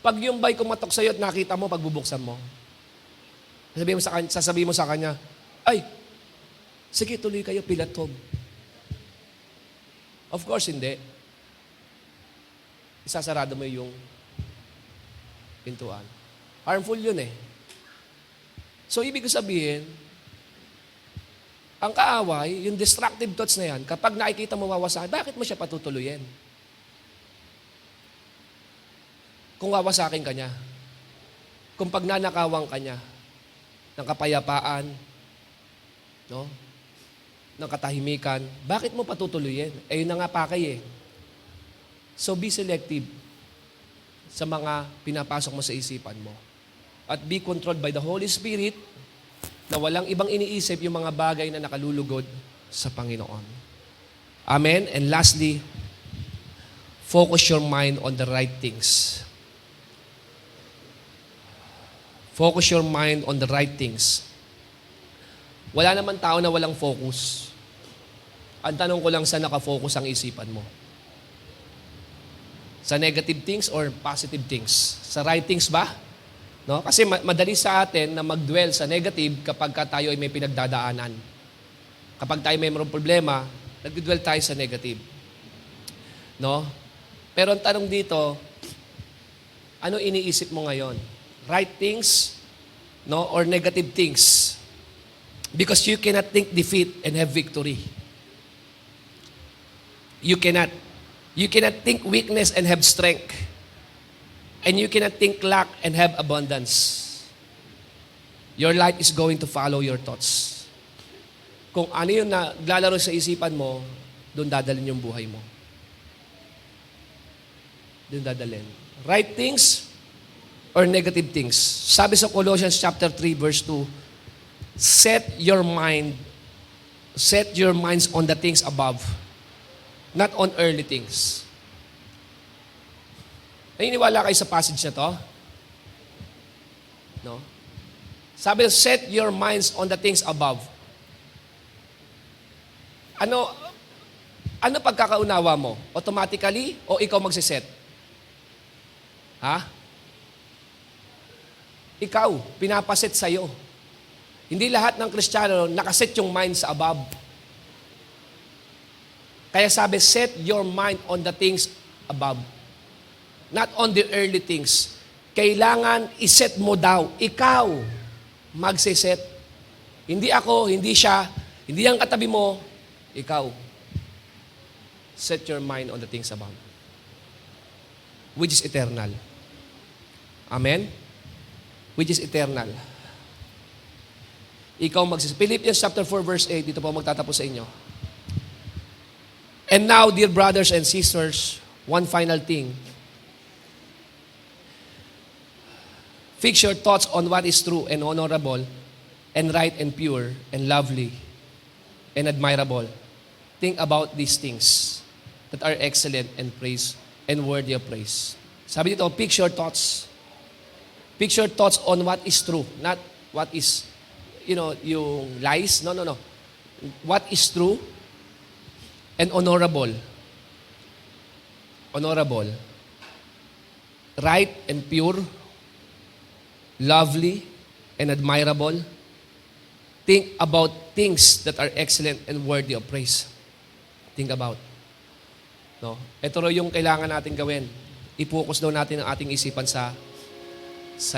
Pag yung bay kumatok sa'yo at nakita mo, pagbubuksan mo, sasabihin mo sa kanya, ay, sige, tuloy kayo, pilatog. Of course, hindi. Isasarado mo yung pintuan. Harmful yun eh. So, ibig sabihin, ang kaaway, yung destructive thoughts na yan, kapag nakikita mo wawasakin, bakit mo siya patutuloyin? Kung wawasakin ka niya, kung pagnanakawan ka niya, ng kapayapaan, no? Ng katahimikan, bakit mo patutuloyin? Eh, yun na nga pakay eh. So, be selective sa mga pinapasok mo sa isipan mo. At be controlled by the Holy Spirit na walang ibang iniisip yung mga bagay na nakalulugod sa Panginoon. Amen? And lastly, focus your mind on the right things. Focus your mind on the right things. Wala naman tao na walang focus. Ang tanong ko lang, saan nakafocus ang isipan mo? Sa negative things or positive things? Sa right things ba? No? Kasi madali sa atin na mag-dwell sa negative kapag tayo ay may pinagdadaanan. Kapag tayo may mayroong problema, nag-dwell tayo sa negative. No? Pero ang tanong dito, ano iniisip mo ngayon? Right things, no, or negative things? Because you cannot think defeat and have victory. You cannot. You cannot think weakness and have strength. And you cannot think lack and have abundance. Your life is going to follow your thoughts. Kung ano yung naglalaro sa isipan mo, doon dadalhin yung buhay mo. Doon dadalhin. Right things, or negative things. Sabi sa Colossians chapter 3 verse 2, set your minds on the things above, not on earthly things. Naniniwala kayo sa passage na to? No? Sabi, set your minds on the things above. Ano pagkakaunawa mo? Automatically o ikaw magsiset? Ha? Ikaw, pinapaset sa'yo. Hindi lahat ng Kristiyano nakaset yung mind sa above. Kaya sabi, set your mind on the things above. Not on the earthly things. Kailangan iset mo daw. Ikaw, magsiset. Hindi ako, hindi siya, hindi ang katabi mo, ikaw. Set your mind on the things above. Which is eternal. Amen? Which is eternal. Ikaw magsiset. Philippians chapter 4 verse 8, dito po magtatapos sa inyo. And now, dear brothers and sisters, one final thing. Fix your thoughts on what is true and honorable and right and pure and lovely and admirable. Think about these things that are excellent and praise and worthy of praise. Sabi dito, fix your thoughts. Fix your thoughts on what is true, not what is, yung lies. No. What is true and honorable. Honorable. Right and pure. Lovely and admirable. Think about things that are excellent and worthy of praise. Think about. No? Ito rin yung kailangan natin gawin. I-focus daw natin ang ating isipan sa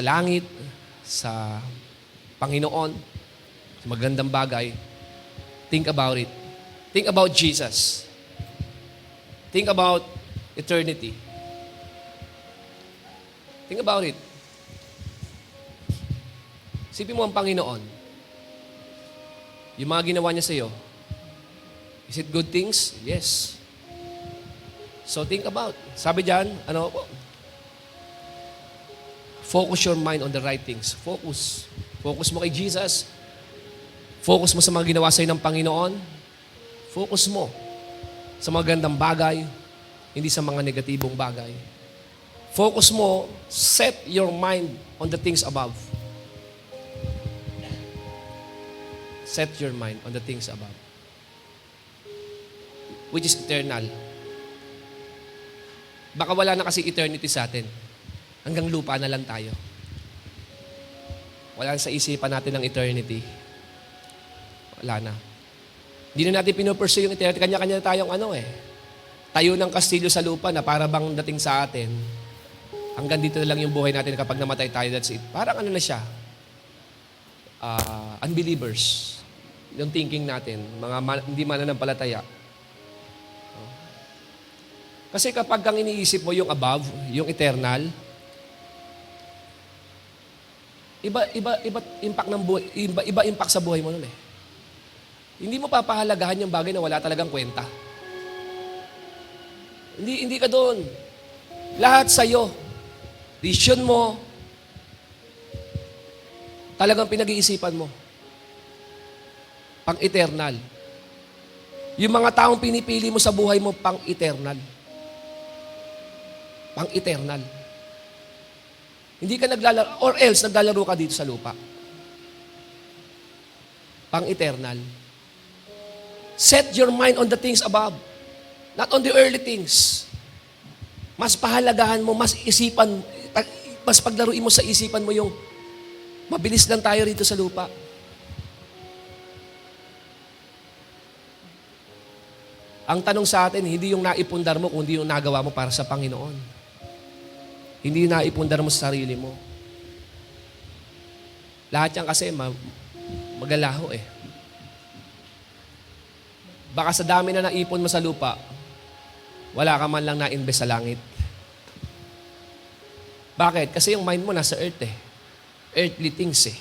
langit, sa Panginoon, sa magandang bagay. Think about it. Think about Jesus. Think about eternity. Think about it. Isipin mo ang Panginoon. Yung mga ginawa niya sa iyo. Is it good things? Yes. So think about. Sabi diyan, focus your mind on the right things. Focus. Focus mo kay Jesus. Focus mo sa mga ginawa sa iyo ng Panginoon. Focus mo sa mga gandang bagay, hindi sa mga negatibong bagay. Focus mo, set your mind on the things above. Set your mind on the things above. Which is eternal. Baka wala na kasi eternity sa atin. Hanggang lupa na lang tayo. Wala sa isipan natin ng eternity. Wala na. Hindi na natin pinupursue yung eternity. Kanya-kanya tayong tayo ng kastilyo sa lupa na para bang dating sa atin. Hanggang dito na lang yung buhay natin kapag namatay tayo, that's it. Parang na siya? Unbelievers. Yung thinking natin, hindi mananampalataya. Kasi kapag kang iniisip mo yung above, yung eternal, iba impact ng buhay, iba impact sa buhay mo nun eh. Hindi mo papahalagahan yung bagay na wala talagang kwenta. Hindi ka doon. Lahat sa'yo. Decision mo, talagang pinag-iisipan mo. Pang-eternal. Yung mga taong pinipili mo sa buhay mo, pang-eternal. Pang-eternal. Hindi ka naglalaro, or else naglalaro ka dito sa lupa. Pang-eternal. Set your mind on the things above, not on the earthly things. Mas pahalagahan mo, mas paglaruin mo sa isipan mo yung mabilis lang tayo rito sa lupa. Ang tanong sa atin, hindi yung naipundar mo, kundi yung nagawa mo para sa Panginoon. Hindi yung naipundar mo sa sarili mo. Lahat yan kasi magalaho eh. Baka sa dami na naipon mo sa lupa, wala ka man lang na-invest sa langit. Bakit? Kasi yung mind mo nasa earth eh. Earthly things eh.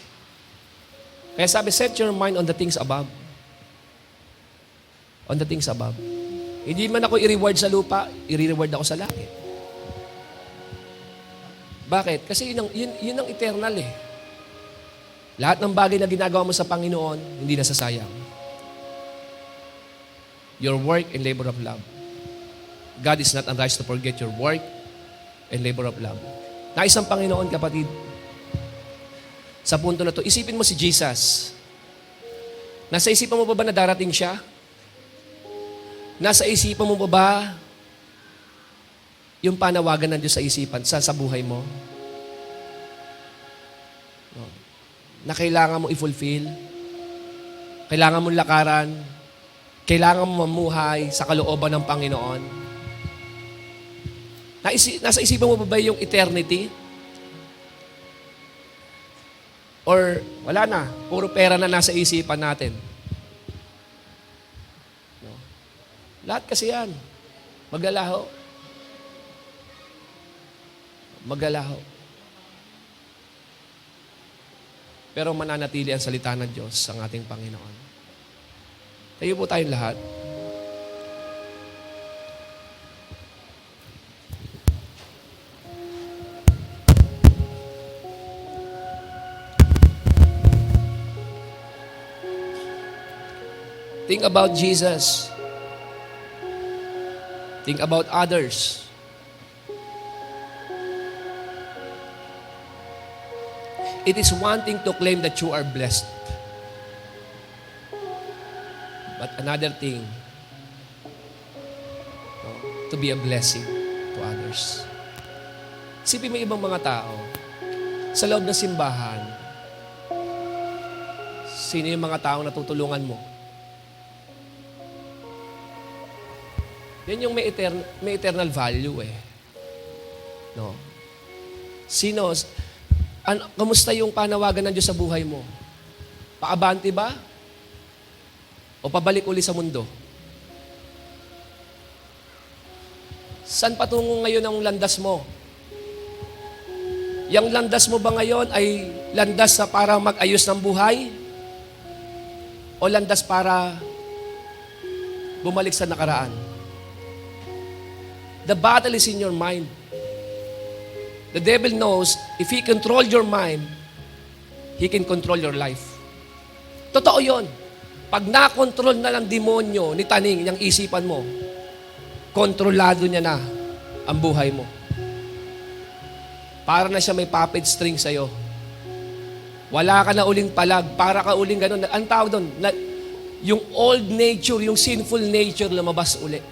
Kaya sabi, set your mind on the things above. On the things above. Hindi man ako i-reward sa lupa, i-reward ako sa langit. Bakit? Kasi yun ang eternal eh. Lahat ng bagay na ginagawa mo sa Panginoon, hindi nasasayang. Your work and labor of love. God is not unrighteous to forget your work and labor of love. Nais ng Panginoon, kapatid, sa punto na to, isipin mo si Jesus. Nasa isipan mo ba na darating siya? Nasa isipan mo ba yung panawagan ng Diyos sa isipan, sa buhay mo? No. Na kailangan mo i-fulfill, kailangan mong lakaran, kailangan mo mamuhay sa kalooban ng Panginoon. Nasa isipan mo ba yung eternity? Or wala na, puro pera na nasa isipan natin? No. Lahat kasi yan. Maglalaho. Maglalaho. Pero mananatili ang salita ng Diyos sa ating Panginoon. Tayo po tayong lahat. Think about Jesus. Think about others. It is one thing to claim that you are blessed. But another thing, to be a blessing to others. Isipin mo ibang mga tao, sa loob ng simbahan, sino yung mga taong natutulungan mo? Yan yung may eternal value eh. No? Sino? Kamusta yung panawagan ng Diyos sa buhay mo? Paabante ba? O pabalik uli sa mundo? Saan patungo ngayon ang landas mo? Yang landas mo ba ngayon ay landas sa para mag-ayos ng buhay? O landas para bumalik sa nakaraan? The battle is in your mind. The devil knows if he control your mind, he can control your life. Totoo yun. Pag na-control na ng demonyo ni Taning, yung isipan mo, kontrolado niya na ang buhay mo. Para na siya may puppet string sa'yo. Wala ka na uling palag, para ka uling ganun. Ang tawag doon, yung old nature, yung sinful nature, lumabas uli.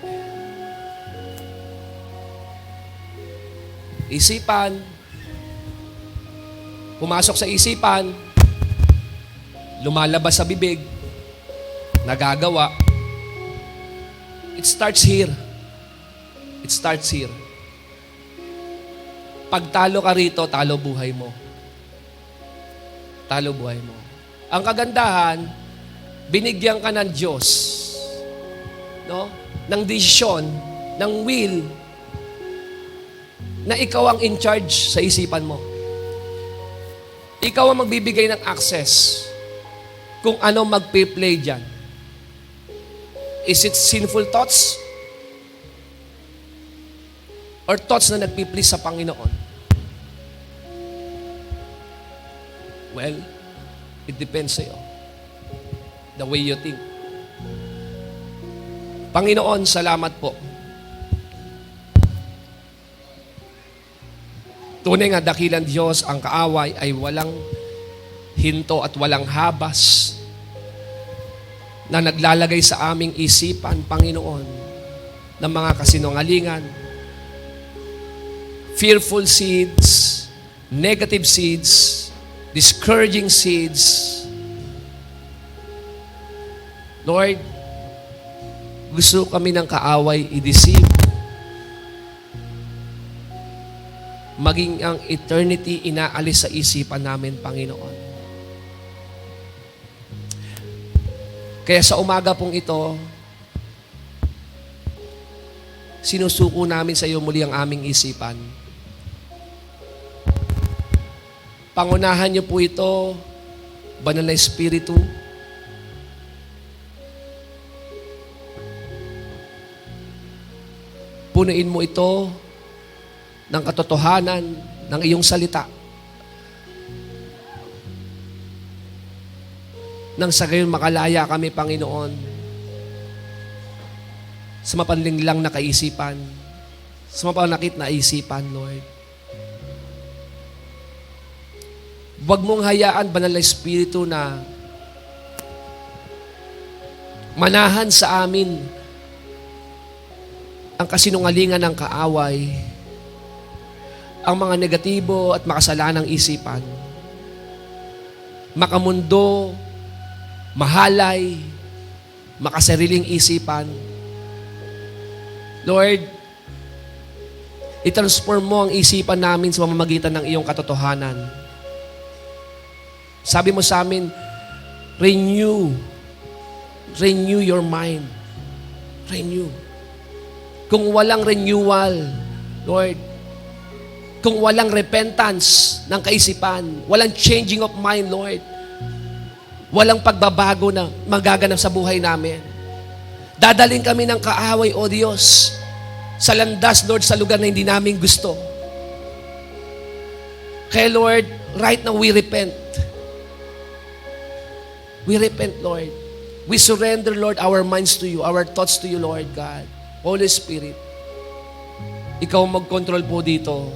Isipan, pumasok sa isipan, lumalabas sa bibig, nagagawa. It starts here. It starts here. Pag talo ka rito, talo buhay mo. Talo buhay mo. Ang kagandahan, binigyan ka ng Diyos, no? Ng desisyon, ng will, na ikaw ang in charge sa isipan mo. Ikaw ang magbibigay ng access kung ano magpe-play dyan. Is it sinful thoughts? Or thoughts na nagpi-please sa Panginoon? Well, it depends sa'yo. The way you think. Panginoon, salamat po. Tunay nga dakilang Diyos, ang kaaway ay walang hinto at walang habas na naglalagay sa aming isipan, Panginoon, ng mga kasinungalingan, fearful seeds, negative seeds, discouraging seeds. Lord, gusto kami ng kaaway i-deceive. Maging ang eternity inaalis sa isipan namin, Panginoon. Kaya sa umaga pong ito, sinusuko namin sa iyo muli ang aming isipan. Pangunahan niyo po ito, Banal na Espiritu. Punuin mo ito ng katotohanan, ng iyong salita. Nang sa gayon makalaya kami, Panginoon, sa mapanlinglang na kaisipan, sa mapanakit na isipan, Lord. Huwag mong hayaan, Banal na Espiritu, na manahan sa amin ang kasinungalingan ng kaaway, ang mga negatibo at makasalanang isipan, makamundo, mahalay, makasariling isipan. Lord, i-transform mo ang isipan namin sa pamamagitan ng iyong katotohanan. Sabi mo sa amin, renew your mind. Renew. Kung walang renewal, Lord, kung walang repentance ng kaisipan, walang changing of mind, Lord, walang pagbabago na magaganap sa buhay namin. Dadaling kami ng kaaway, O Diyos, sa landas, Lord, sa lugar na hindi namin gusto. Kaya, Lord, right now we repent. We repent, Lord. We surrender, Lord, our minds to you, our thoughts to you, Lord God. Holy Spirit, ikaw mag-control po dito.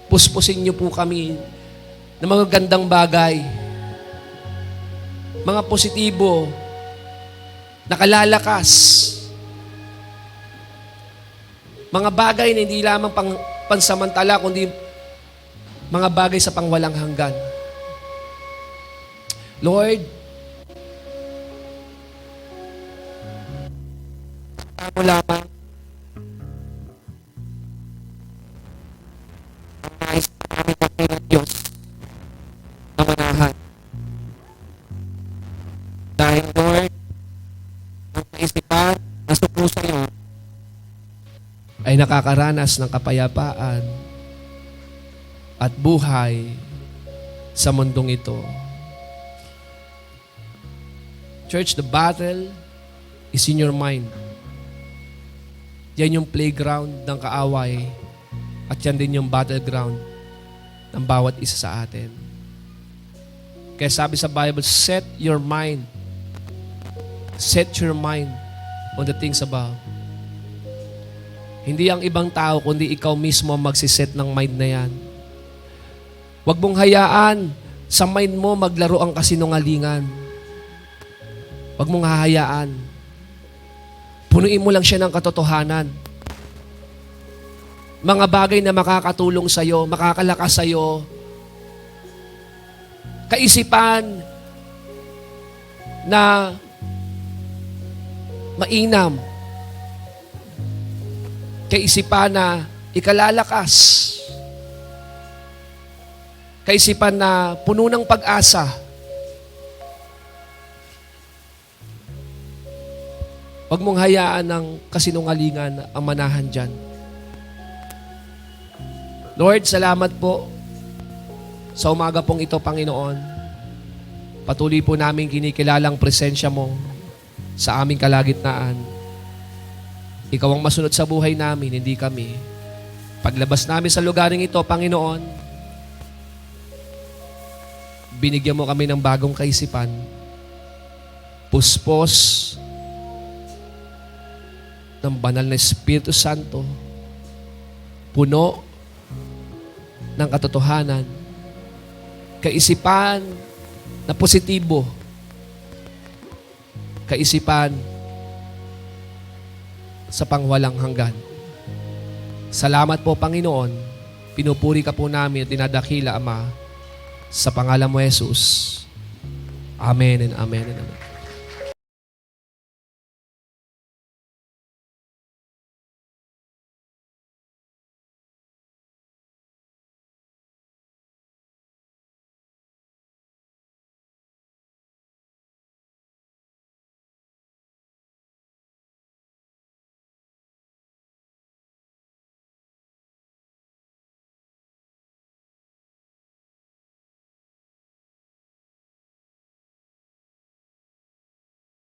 Puspusin niyo po kami ng mga gandang bagay, mga positibo, nakalalakas, mga bagay na hindi lamang pansamantala, kundi mga bagay sa pangwalang hanggan. Lord, ako lamang ang nais namin ng Diyos na manahan. Dahil, Lord, ang kaisipan na suko sa iyo ay nakakaranas ng kapayapaan at buhay sa mundong ito. Church, the battle is in your mind. Yan yung playground ng kaaway at yan din yung battleground ng bawat isa sa atin. Kaya sabi sa Bible, set your mind on the things above. Hindi ang ibang tao, kundi ikaw mismo ang magsiset ng mind na yan. Huwag mong hayaan sa mind mo maglaro ang kasinungalingan. Huwag mong hahayaan. Punuin mo lang siya ng katotohanan. Mga bagay na makakatulong sa'yo, makakalakas sa'yo. Kaisipan na mainam. Kaisipan na ikalalakas. Kaisipan na puno ng pag-asa. Huwag mong hayaan ng kasinungalingan ang manahan dyan. Lord, salamat po sa umaga pong ito, Panginoon. Patuloy po namin kinikilalang presensya mo sa aming kalagitnaan. Ikaw ang masunod sa buhay namin, hindi kami. Paglabas namin sa lugaring ito, Panginoon, binigyan mo kami ng bagong kaisipan. Puspos ng banal na Espiritu Santo, puno ng katotohanan, kaisipan na positibo, kaisipan sa pangwalang hanggan. Salamat po, Panginoon. Pinupuri ka po namin at dinadakila, Ama, sa pangalan mo, Jesus. Amen and amen and amen.